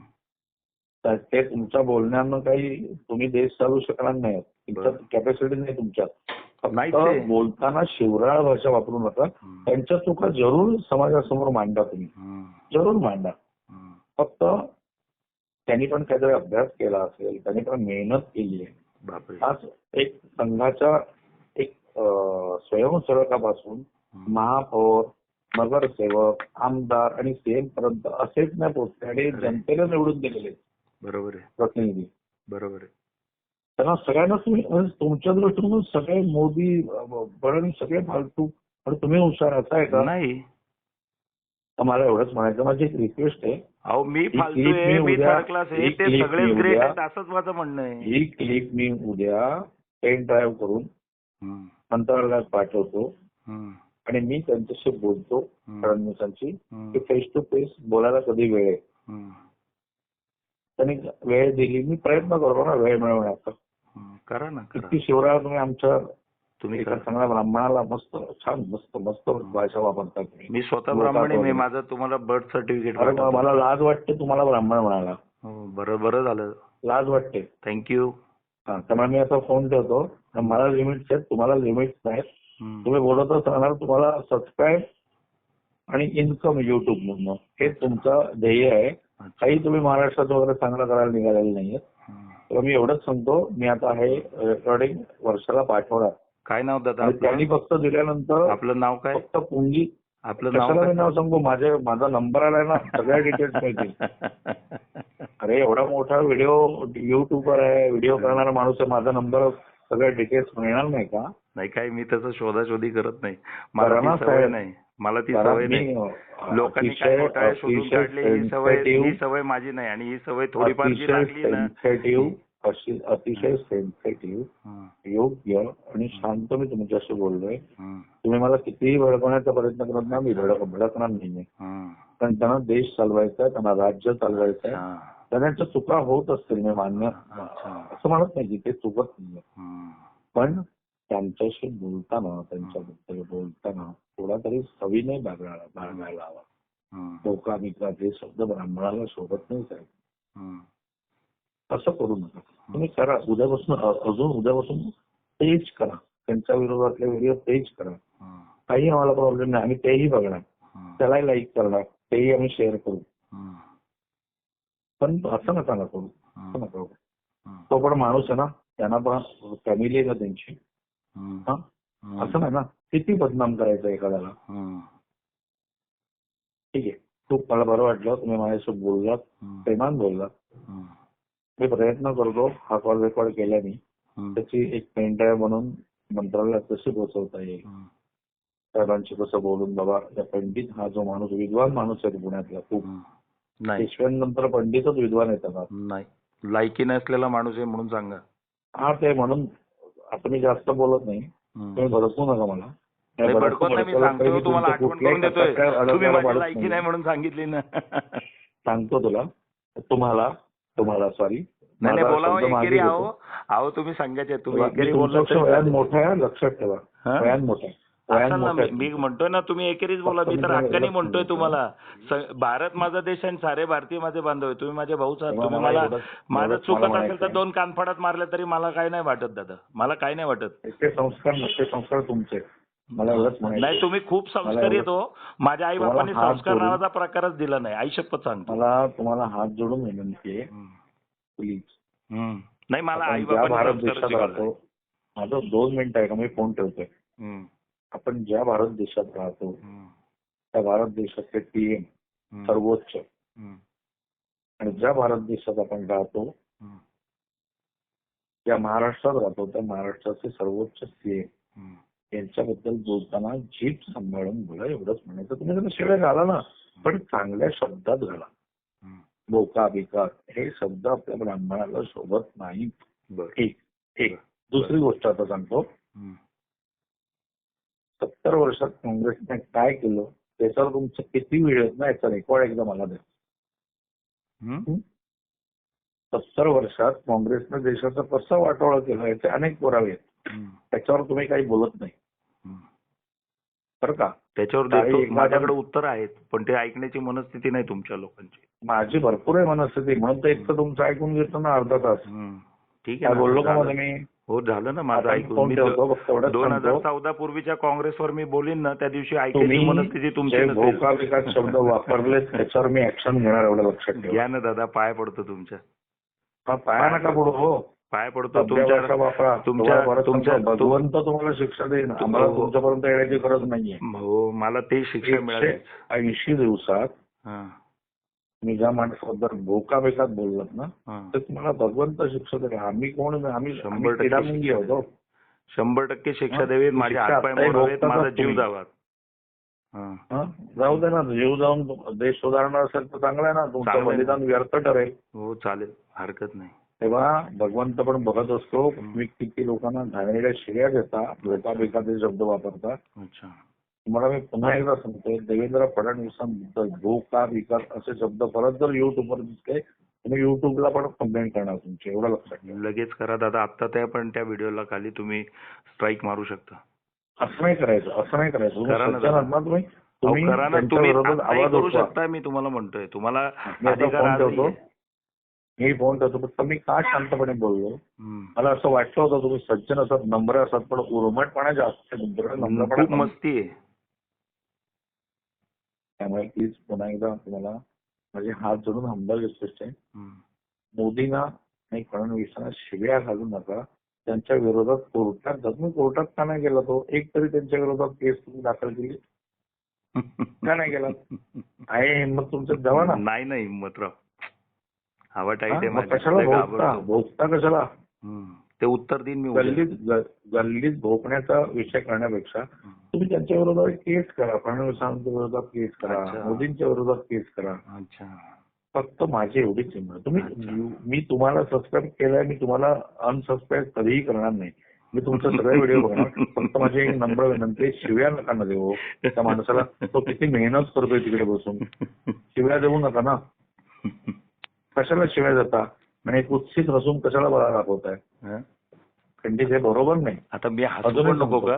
तर ते तुमच्या बोलण्यानं काही तुम्ही देश चालू शकणार नाही. तुमच्या बरं. कॅपॅसिटी नाही तुमच्यात. नाहीच फक्त आहे. बोलताना शिवराळ भाषा वापरू नका. हम्म. त्यांच्या चुका जरूर समाजासमोर मांडा तुम्ही. हम्म. जरूर मांडा. हम्म. फक्त त्यांनी पण काहीतरी अभ्यास केला असेल, त्यांनी पण मेहनत केली आहे. बापरे. आज एक संघाच्या एक स्वयंसेवकापासून महापौर, नगरसेवक, आमदार आणि सीएम पर्यंत असेच नाही पोहोचले आणि जनतेला निवडून दिलेले बरोबर आहे. प्रतिनिधी. बरोबर आहे. त्यांना सगळ्यांना तुम्ही म्हणजे तुमच्या दृष्टीतून सगळे मोदी फडणवीस सगळे फालतू आणि तुम्ही हुशार असं आहे का? नाही. तर मला एवढंच म्हणायचं. माझी एक रिक्वेस्ट आहे. अहो मी ही फालतू clip आहे, मी मी उद्या- थर्ड क्लास आहे, ही ते clip सगळेच मी ग्रेट उद्या- आहेत असंच माझं म्हणणं आहे. ही क्लिप मी उद्या पेन ड्राईव्ह करून हम्म. मंत्रालयात पाठवतो हम्म. आणि मी त्यांच्याशी बोलतो फडणवीसांची हम्म. की फेस टू फेस बोलायला कधी वेळ आहे. हम्म. त्यांनी वेळ दिली. मी प्रयत्न करतो ना वेळ मिळवण्याचा. करा ना. करा. इतकी शिवराळ तुम्ही आमच्या तुम्ही एका करा. चांगल्या ब्राह्मणाला मस्त छान मस्त मस्त भाषा वापरता तुम्ही. मी स्वतः ब्राह्मण आहे. मी माझं तुम्हाला बर्थ सर्टिफिकेट अरे पाठवतो. मला लाज वाटते तुम्हाला ब्राह्मण म्हणायला. हो, बरं बरं झालं. लाज वाटते. थँक्यू. हा त्यामुळे मी आता फोन ठेवतो. मला लिमिट्स आहेत, तुम्हाला लिमिट्स नाहीत. तुम्ही बोलतच राहणार. तुम्हाला सबस्क्राईब आणि इन्कम युट्यूब मधनं हे तुमचं ध्येय आहे. काही तुम्ही महाराष्ट्रात वगैरे चांगलं करायला निघालेलं नाहीये. तर मी एवढंच सांगतो. मी आता हे रेकॉर्डिंग वर्षाला पाठवणार. काय नाव दादा आणि आपलं? त्यांनी फक्त दिल्यानंतर आपलं नाव काय? फक्त पुंगी आपलं नाव कशाला काय? मी नाव सांगू. माझा नंबर आलाय ना. सगळ्या डिटेल्स मिळतील. अरे एवढा मोठा व्हिडिओ युट्यूबर आहे, व्हिडिओ करणारा माणूस आहे. माझा नंबर सगळ्या डिटेल्स मिळणार नाही का? नाही काय मी तसं शोधाशोधी करत नाही. मला करा ना ती सवय साहेब. नाही. मला ती करा. सवय मी नाही. लोकांनी काय घोटाळे शोधून अतिशय काढले ही sensitive, सवय माझी नाही. आणि ही सवय थोडीफार जी लागली ना. अतिशय सेन्सिटिव्ह, योग्य आणि शांत मी तुमच्याशी बोललोय. तुम्ही मला कितीही भडकवण्याचा प्रयत्न करत ना. मी भडकणार नाहीये. कारण त्यांना देश चालवायचा आहे, त्यांना राज्य चालवायचं आहे. त्यांच्या चुका होत असतील मी मान्य असं म्हणत नाही की ते चुकत नाहीये. पण त्यांच्याशी बोलताना त्यांच्याबद्दल बोलताना थोडा तरी सविनय बाळगायला हवा. धोका मित्रा हे शब्द ब्राह्मणाला शोभत नाही साहेब. असं करू नका. तुम्ही करा. उद्यापासून पेज करा. त्यांच्या विरोधातले व्हिडिओ पेज करा. काही आम्हाला प्रॉब्लेम नाही. आम्ही तेही बघणार, त्यालाही लाईक करणार, तेही आम्ही शेअर करू. पण असं नका करू. असं नका करू. तो पण माणूस आहे ना. त्यांना पण फॅमिली आहे ना त्यांची. असं नाही ना. किती बदनाम करायचं एखाद्याला. ठीक आहे. खूप मला बरं वाटलं तुम्ही माझ्यासोबत बोललात, प्रेमान बोललात. मी प्रयत्न करतो हा कॉल रेकॉर्ड केल्याने त्याची एक पेन ड्राईव्ह म्हणून मंत्रालयात कशी पोहोचवता येईल. साहेबांशी कसं बोलून बाबा त्या पंडित हा जो माणूस विद्वान माणूस आहे पुण्यातला खूप. पेशव्यांनंतर पंडितच विद्वान येतात. नाही लायकी नसलेला माणूस आहे म्हणून सांगा. हा ते म्हणून आता मी जास्त बोलत नाही. तुम्ही भडकू नका मला. भडकत नाही. मी सांगतो तुम्हाला आठवण करून देतोय. तुम्ही माझी लायकी नाही म्हणून सांगितली ना. सांगतो तुम्हाला सॉरी. नाही बोलावं एकेरी. आहो तुम्ही सांगायचे. तुम्ही एकेरी बोलला वयान मोठा आहे लक्षात ठेवा. वयान मोठा मी म्हणतोय ना तुम्ही एकेरीच बोला. मी तर हक्काने म्हणतोय तुम्हाला. भारत माझा देश आणि सारे भारतीय माझे बांधव आहे. तुम्ही माझे भाऊच आहात. तुम्ही मला माझं चुकत असेल तर 2 कानफडात मारले तरी मला काही नाही वाटत दादा. मला काही नाही वाटत. ते संस्कार तुमचे. मला एवढंच म्हणायचं नाही. तुम्ही खूप संस्कारी येतो. माझ्या आई बाबांनी संस्कार नावाचा प्रकारच दिला नाही. आई शपथ सांगतो. मला तुम्हाला हात जोडून विनंती आहे प्लीज. नाही मला आई भारत देशात राहतो. माझं 2 मिनिटं आहे का मी फोन ठेवतोय. आपण ज्या भारत देशात राहतो त्या भारत देशाचे PM सर्वोच्च आणि ज्या भारत देशात आपण राहतो ज्या महाराष्ट्रात राहतो त्या महाराष्ट्राचे सर्वोच्च CM यांच्याबद्दल बोलताना जीभ सांभाळून बोला, एवढंच म्हणायचं. तुम्ही त्यांना शिवाय घाला ना, पण चांगल्या शब्दात घाला. बोका बिका हे शब्द आपल्या ब्राह्मणाला शोभत नाही. एक दुसरी गोष्ट आता सांगतो. 70 वर्षात काँग्रेसने काय केलं त्याच्यावर तुमचे किती व्हिडिओ आहेत ना, याचा रेकॉर्ड एकदा मला द्या. 70 वर्षात काँग्रेसने देशाचं कसं वाटोळं केलं याचे अनेक पुरावे आहेत. त्याच्यावर तुम्ही काही बोलत नाही बरं का. त्याच्यावर देतो, माझ्याकडे उत्तर आहेत, पण ते ऐकण्याची मनस्थिती नाही तुमच्या लोकांची. माझी भरपूर आहे मनस्थिती, म्हणून तर एक तर तुमचं ऐकून घेतो ना अर्धा तास. ठीक आहे, बोललो का मध्ये मी? हो, झालं ना माझं ऐकून. 2014 पूर्वीच्या काँग्रेसवर मी बोलीन ना, त्या दिवशी ऐकण्याची मनस्थिती तुमची नसेल. भोका विकास शब्द वापरले त्याच्यावर मी ऍक्शन घेणार, एवढं लक्षात ठेवा. घ्या ना दादा, पाय पडतो तुमच्या. पाया नका पडू. हो, पाय पडतो तुमच्या. भगवंत तुम्हाला शिक्षा देईन, आम्हाला तुमच्यापर्यंत येण्याची गरज नाहीये. हो, मला ते शिक्षा मिळाली. 80 दिवसात मी ज्या माणसाबद्दल भोका बेकात बोललात ना, तर तुम्हाला भगवंत शिक्षा देईल. आम्ही कोण? आम्ही 100% होतो. 100% शिक्षा द्यावी. माझे हातपाय मोडावेत, माझा जीव जावा. जाऊ दे ना, जीव जाऊन देश सुधारणार असेल तर चांगलं आहे ना, तुमचं बलिदान व्यर्थ ठरेल. हो, चालेल, हरकत नाही. तेव्हा भगवंत पण बघत असतो तुम्ही किती लोकांना घाणेरड्या शिव्या देता, भोका बेकाचे शब्द वापरता. तुम्हाला मी पुन्हा एकदा सांगतोय, देवेंद्र फडणवीसांबद्दल भोका बिका असे शब्द परत जर युट्यूबवर दिसले, तुम्ही युट्यूबला पण कंप्लेंट करणार तुमची, एवढं लक्षात घ्या. लगेच करा दादा, आता त्या व्हिडिओला खाली तुम्ही स्ट्राईक मारू शकता. असं नाही करायचं, असं नाही करायचं. तुम्ही करू शकता, मी तुम्हाला म्हणतोय, तुम्हाला अधिकार. मी फोन करतो, फक्त मी का शांतपणे बोललो, मला असं वाटलं होतं तुम्ही सज्जन असतात, नम्र असतात, पण उर्मटपणा जास्त आहे तुमच्याकडे, खूप मस्ती आहे. त्यामुळे प्लीज पुन्हा एकदा तुम्हाला माझे हात जोडून हंबल रिक्वेस्ट आहे, मोदींना आणि फडणवीसांना शिव्या घालू नका. त्यांच्या विरोधात कोर्टात जा. तुम्ही कोर्टात का नाही गेला? तो एक तरी त्यांच्या विरोधात केस तुम्ही दाखल केली का नाही गेला? आहे हिंमत तुमच्यात, जावा ना. नाही हिंमतराव, हवा टाईट आहे. कशाला भोगता कशाला? ते उत्तर देईन मी. गल्लीत भोगण्याचा विषय करण्यापेक्षा तुम्ही त्यांच्या विरोधात केस करा, फडणवीसांच्या विरोधात केस करा, मोदींच्या विरोधात केस करा. फक्त माझी एवढीच हिंमत. मी तुम्हाला सबस्क्राईब केलंय, मी तुम्हाला अनसबस्क्राईब कधीही करणार नाही. मी तुमचे सगळे व्हिडिओ बघणार. फक्त माझी एक नम्र विनंती, शिव्या नका ना देऊ त्या माणसाला. तो किती मेहनत करतोय तिकडे बसून, शिव्या देऊ नका ना. कशाला शिवाय जाता आणि कुत्सित हसून कशाला बघा दाखवताय? खंडित हे बरोबर नाही. आता मी हसून नको का?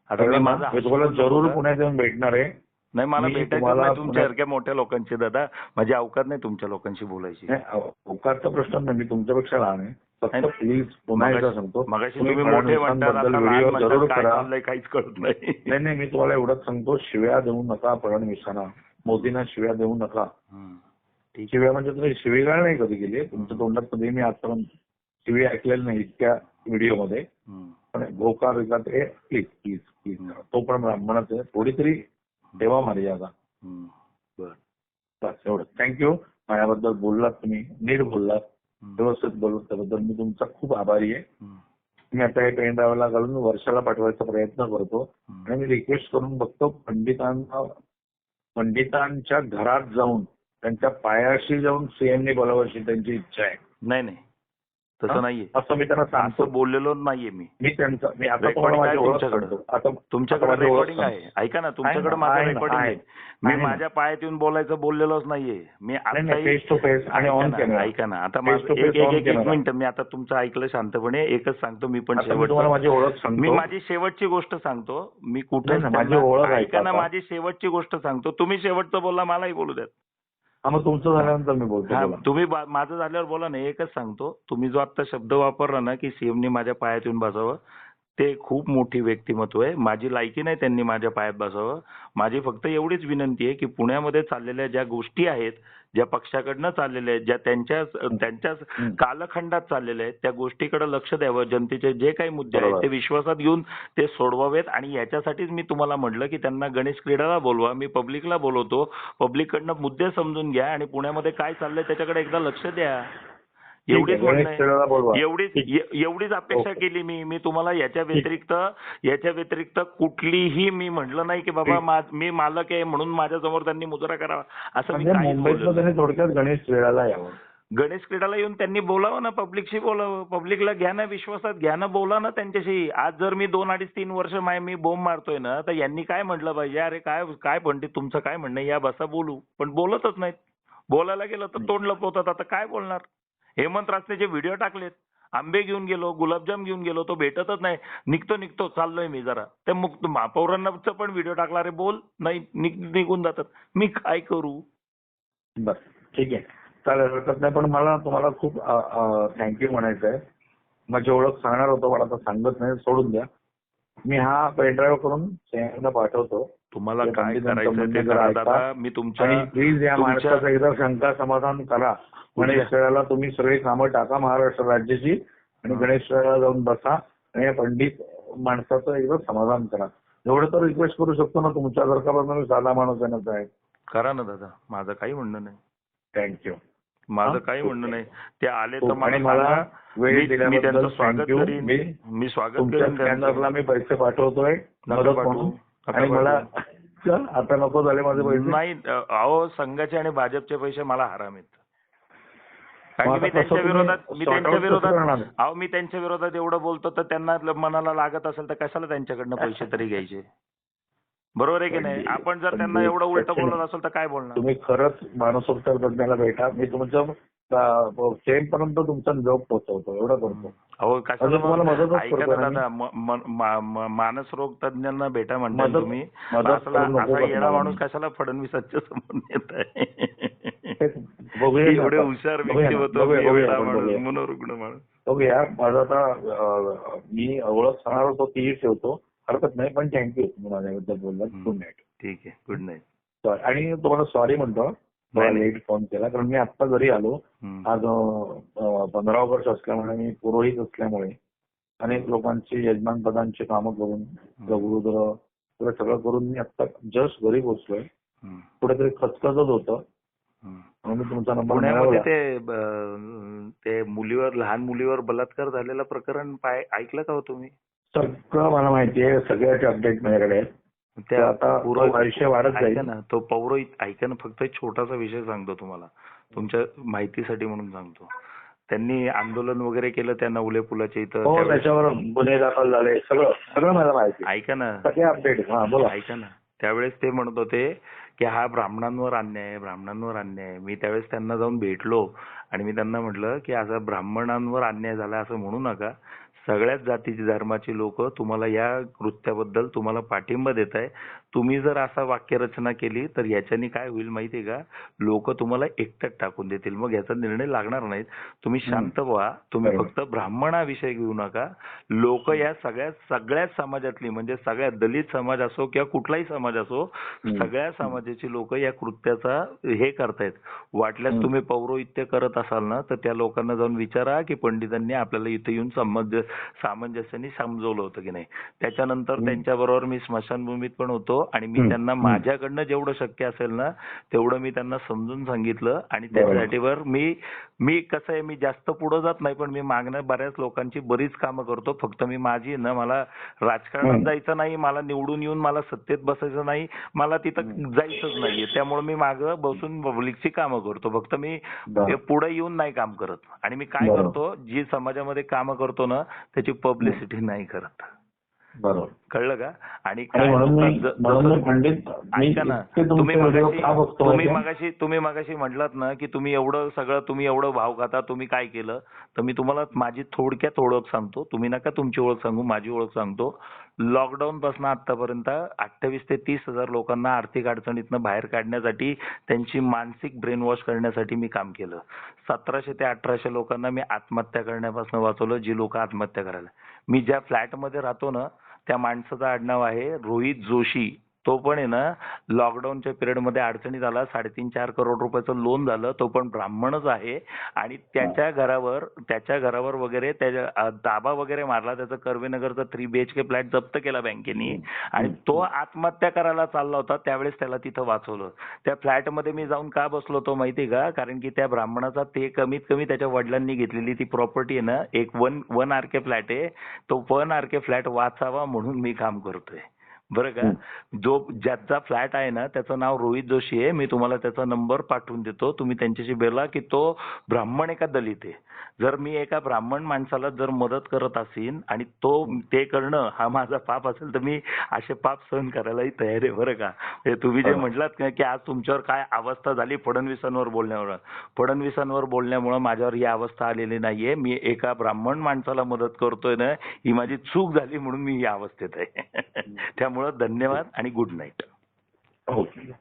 आता मी तुम्हाला जरूर पुण्यात येऊन भेटणार आहे. नाही, मला भेटायचं तुमच्यासारख्या मोठ्या लोकांची दादा. माझी अवकात नाही तुमच्या लोकांशी बोलायची. अवकातचा प्रश्न नाही, मी तुमच्यापेक्षा लहान आहे. फक्त प्लीज पुन्हा एकदा सांगतो, तुम्ही मोठे व्हिडिओ जरूर करा. काहीच कळत नाही. नाही, मी तुम्हाला एवढंच सांगतो, शिव्या देऊ नका फडणवीसांना, मोदींना शिव्या देऊ नका. शिव्या म्हणजे तुम्ही शिवीगाळ नाही कधी केली तुमच्या तोंडात, कधी मी आतापर्यंत शिवी ऐकलेलं नाही इतक्या व्हिडिओमध्ये. पण भोका बिका ते प्लीज प्लीज प्लीज, तो पण ब्राह्मणच आहे, थोडी तरी ठेवा मर्यादा. बस एवढं. थँक्यू. माझ्याबद्दल बोललात तुम्ही, नीट बोललात, व्यवस्थित बोललात, त्याबद्दल मी तुमचा खूप आभारी आहे. मी आता हे पेन ड्रायव्हरला घालून वर्षाला पाठवायचा प्रयत्न करतो आणि मी रिक्वेस्ट करून बघतो पंडितांच्या घरात जाऊन त्यांच्या पायाशी जाऊन सीएमने बोलावशी त्यांची इच्छा आहे. नाही, तसं नाहीये. असं मी त्यांना सांगतो, बोललेलो नाहीये मी आता तुमच्याकडे रेकॉर्डिंग आहे. ऐका ना, तुमच्याकडे माझं रेकॉर्डिंग आहे. मी माझ्या पायात येऊन बोलायचं बोललेलोच नाहीये मी. फेस टू फेस आणि ऑन कॅमेरा. ऐका ना, आता एक मिनिट, मी आता तुमचं ऐकलं शांतपणे. एकच सांगतो मी, पण मी माझी शेवटची गोष्ट सांगतो. मी कुठे माझी ओळख ऐका ना, माझी शेवटची गोष्ट सांगतो. तुम्ही शेवटचं बोलला, मलाही बोलू द्यात. मग तुमचं झाल्यानंतर मी बोलतो. तुम्ही माझं झाल्यावर बोला ना. एकच सांगतो, तुम्ही जो आता शब्द वापरला ना की सीएमनी माझ्या पायात येऊन बसावं, ते खूप मोठी व्यक्तिमत्व आहे. माझी लायकी नाही त्यांनी माझ्या पायात बसावं. माझी फक्त एवढीच विनंती आहे की पुण्यामध्ये चाललेल्या ज्या गोष्टी आहेत, ज्या पक्षाकडनं चाललेल्या आहेत, ज्या त्यांच्या कालखंडात चाललेल्या आहेत, त्या गोष्टीकडे लक्ष द्यावं. जनतेचे जे काही मुद्दे आहेत ते विश्वासात घेऊन ते सोडवावेत. आणि याच्यासाठीच मी तुम्हाला म्हटलं की त्यांना गणेश क्रीडाला बोलवा. मी पब्लिकला बोलवतो, पब्लिककडनं मुद्दे समजून घ्या आणि पुण्यामध्ये काय चाललंय त्याच्याकडे एकदा लक्ष द्या. एवढीच गणेश म्हणणं खेळाला बोलवा. आहे. एवढीच अपेक्षा ओके. केली मी तुम्हाला. याच्या व्यतिरिक्त कुठलीही मी म्हटलं नाही की बाबा मी मालक आहे म्हणून माझ्यासमोर त्यांनी मुजरा करावा असं मी म्हणजे काहीच मुंबईतनं बोललो नाही. त्याने थोडक्यात गणेश खेळायला यावं. गणेश क्रीडाला येऊन त्यांनी बोलावं ना, पब्लिकशी बोलावं, पब्लिकला घ्या ना विश्वासात, घ्या ना, बोला ना त्यांच्याशी. आज जर मी 2, 2.5, 3 वर्ष मी बोंब मारतोय ना, तर यांनी काय म्हटलं पाहिजे, अरे काय पंडित तुमचं काय म्हणणं, या बसा बोलू, पण बोलतच नाहीत. बोलायला गेलं तर तोंड लपवतात. आता काय बोलणार. हेमंत रासनेचे व्हिडिओ टाकलेत, आंबे घेऊन गेलो, गुलाबजाम घेऊन गेलो, तो भेटतच नाही. निघतो चाललोय मी जरा. ते मुक्त महापौरांचा पण व्हिडिओ टाकला, अरे बोल, नाही निघून जातात. मी काय करू. बरं ठीक आहे, चालेल, हरकत नाही. पण मला तुम्हाला खूप थँक्यू म्हणायचं आहे. माझी ओळख सांगणार होतो, मला आता सांगत नाही, सोडून द्या. मी हा पेनड्राईव्ह करून सगळ्यांना पाठवतो. तुम्हाला ते काय पंडितांचं करायचं म्हणणं ते जरा करा ऐका. दादा. मी आणि प्लीज या माणसाचं एकदा शंका समाधान करा. गणेश खेळाला तुम्ही सगळी कामं टाका महाराष्ट्र राज्याची आणि गणेश खेळाला जाऊन बसा आणि या पंडित माणसाचं एकदा समाधान करा. एवढं तर रिक्वेस्ट करू शकतो ना तुमच्या सारखा. मी साधा माणूस आहे ना साहेब. करा ना दादा, माझं काही म्हणणं नाही. थँक्यू. माझं काही म्हणणं नाही. ते आले तर आणि मला मला वेळ मी दिल्याबद्दल त्यांचं स्वागत थँक्यू. करीन. मी स्वागत तुमच्या करीन त्यांचं. स्कॅनरला मी पैसे पाठवतोय मदत म्हणून. आणि मला आता नको झाले माझे पैसे. नाही अहो, संघाचे आणि भाजपचे पैसे मला हराम आहेत. कारण की मी आता कसं तुम्ही मी त्यांच्या विरोधात एवढं बोलतो तर त्यांना मनाला लागत असेल तर कशाला त्यांच्याकडनं पैसे तरी घ्यायचे. बरोबर आहे की नाही. आपण जर त्यांना एवढं उलट बोलत असेल तर काय बोलणार. तुम्ही खरंच मानसोपचार तज्ञाला भेटा. मी तुमच्या चेनपर्यंत तुमचा जॉब पोहोचवतो, एवढं करतो. अहो कशाला तुम्हाला मदतच ऐका करतो ना ना दादा, मानसरोग तज्ञांना भेटा म्हणताय मदत- तुम्ही. मदत करू नको असा का येडा तुम्हाला माणूस मी? कशाला फडणवीसाच्या समोर नेत आहे. बघूया ना एवढे आता. हुशार बघूया व्यक्ती ना, होतो, बघूया, वेडा आपण माणूस, बघूया. मनोरुग्ण माणूस. बघूया. माझं आता मी ओळख सांगणार होतो तीही ठेवतो, हरकत नाही. पण थँक्यू तुम्ही माझ्याबद्दल बोललात. Good night. ठीक आहे, गुड नाईट. आणि तुम्हाला सॉरी म्हणतो, थोडा लेट फोन केला, कारण मी आत्ता घरी आलो. आज 15 ऑगस्ट असल्यामुळे, मी पुरोहित असल्यामुळे अनेक लोकांची यजमान पदांची कामं करून गरुडर सगळं करून मी आत्ता जस्ट घरी पोहोचलोय. कुठेतरी खचखचत होतं म्हणून मी तुमचा नंबर पुण्यामध्ये मिळवला. ते लहान मुलीवर बलात्कार झालेलं प्रकरण ऐकलं का हो तुम्ही? सगळं मला माहिती आहे, सगळ्याचे अपडेट माझ्याकडे आहेत. त्या आता विषय वाढत जाईल ना. तो पौरोहित ऐका ना, फक्त एक छोटासा विषय सांगतो तुम्हाला, तुमच्या माहितीसाठी म्हणून सांगतो. त्यांनी आंदोलन वगैरे केलं त्या नवले पुलाच्या इथं. हो, त्याच्यावर गुन्हे दाखल झाले, सगळं मला माहिती. ऐका ना, सगळे अपडेट. हा बोला. ऐका ना. त्यावेळेस ते म्हणत होते की हा ब्राह्मणांवर अन्याय आहे. मी त्यावेळेस त्यांना जाऊन भेटलो आणि मी त्यांना म्हटलं की असा ब्राह्मणांवर अन्याय झाला असं म्हणू नका. सगळ्याच जातीची धर्माची लोक तुम्हाला या कृत्याबद्दल तुम्हाला पाठिंबा देत आहे. तुम्ही जर असा वाक्यरचना केली तर याच्याने काय होईल माहितीये का, लोक तुम्हाला एकट्यात टाकून देतील, मग याचा निर्णय लागणार नाहीत. तुम्ही शांत व्हा. तुम्ही फक्त ब्राह्मणाविषयी घेऊ नका. लोक या सगळ्याच समाजातली, म्हणजे सगळ्या दलित समाज असो किंवा कुठलाही समाज असो, सगळ्या समाजाची लोक या कृत्याचा हे करतायत. वाटल्यास तुम्ही पौरोहित्य करत असाल ना तर त्या लोकांना जाऊन विचारा की पंडितांनी आपल्याला इथे येऊन सामंजस्याने समजवलं होतं की नाही. त्याच्यानंतर त्यांच्याबरोबर मी स्मशानभूमीत पण होतो आणि मी त्यांना माझ्याकडनं जेवढं शक्य असेल ना तेवढं मी त्यांना समजून सांगितलं. आणि त्याच्यासाठीवर मी कसं आहे, मी जास्त पुढे जात नाही, पण मी मागण्या बऱ्याच लोकांची बरीच कामं करतो. फक्त मी माझी ना, मला राजकारणात जायचं नाही, मला निवडून येऊन मला सत्तेत बसायचं नाही, मला तिथं जायचंच नाहीये. त्यामुळे मी मागं बसून पब्लिकची कामं करतो. फक्त मी पुढे येऊन नाही काम करत. आणि मी काय करतो, जी समाजामध्ये कामं करतो ना त्याची पब्लिसिटी नाही करत. बरोबर, कळलं का. आणि ऐका ना, तुम्ही मगाशी म्हटलात ना की तुम्ही एवढं भाव खाता, तुम्ही काय केलं. तर मी तुम्हाला माझी थोडक्यात ओळख सांगतो. तुम्ही नका तुमची ओळख सांगू, माझी ओळख सांगतो. लॉकडाऊन पासून आतापर्यंत 28 ते 30 हजार लोकांना आर्थिक अडचणीतनं बाहेर काढण्यासाठी, त्यांची मानसिक ब्रेन वॉश करण्यासाठी मी काम केलं. 1700 ते 1800 लोकांना मी आत्महत्या करण्यापासून वाचवलं, जी लोक आत्महत्या करायला. मी ज्या फ्लॅटमध्ये राहतो ना त्या माणसाचं आडनाव आहे रोहित जोशी. तो पण आहे ना लॉकडाऊनच्या पिरियडमध्ये अडचणीत आला, 3.5-4 करोड रुपयाचं लोन झालं, तो पण ब्राह्मणच आहे आणि त्याच्या घरावर वगैरे त्याच्या ताबा वगैरे मारला, त्याचं कर्वेनगरचा 3 BHK फ्लॅट जप्त केला बँकेने आणि तो आत्महत्या करायला चालला होता, त्यावेळेस त्याला तिथं वाचवलं. त्या फ्लॅटमध्ये मी जाऊन का बसलो होतो माहिती का, कारण की त्या ब्राह्मणाचा ते कमीत कमी त्याच्या वडिलांनी घेतलेली ती प्रॉपर्टी आहे ना, एक 1 RK फ्लॅट आहे, तो 1 RK फ्लॅट वाचावा म्हणून मी काम करतोय. बरं का, ज्याचा फ्लॅट आहे ना त्याचं नाव रोहित जोशी आहे, मी तुम्हाला त्याचा नंबर पाठवून देतो, तुम्ही त्यांच्याशी बोला की तो ब्राह्मण आहे का दलित आहे. जर मी एका ब्राह्मण माणसाला जर मदत करत असेल आणि ते करणं हा माझा पाप असेल तर मी असे पाप सहन करायलाही तयार आहे. बरं का, हे तुम्ही जे म्हटलात की आज तुमच्यावर काय अवस्था झाली फडणवीसांवर बोलण्यामुळे माझ्यावर ही अवस्था आलेली नाहीये. मी एका ब्राह्मण माणसाला मदत करतोय ना, ही माझी चूक झाली म्हणून मी या अवस्थेत आहे. त्यामुळे धन्यवाद आणि गुड नाईट. ओके.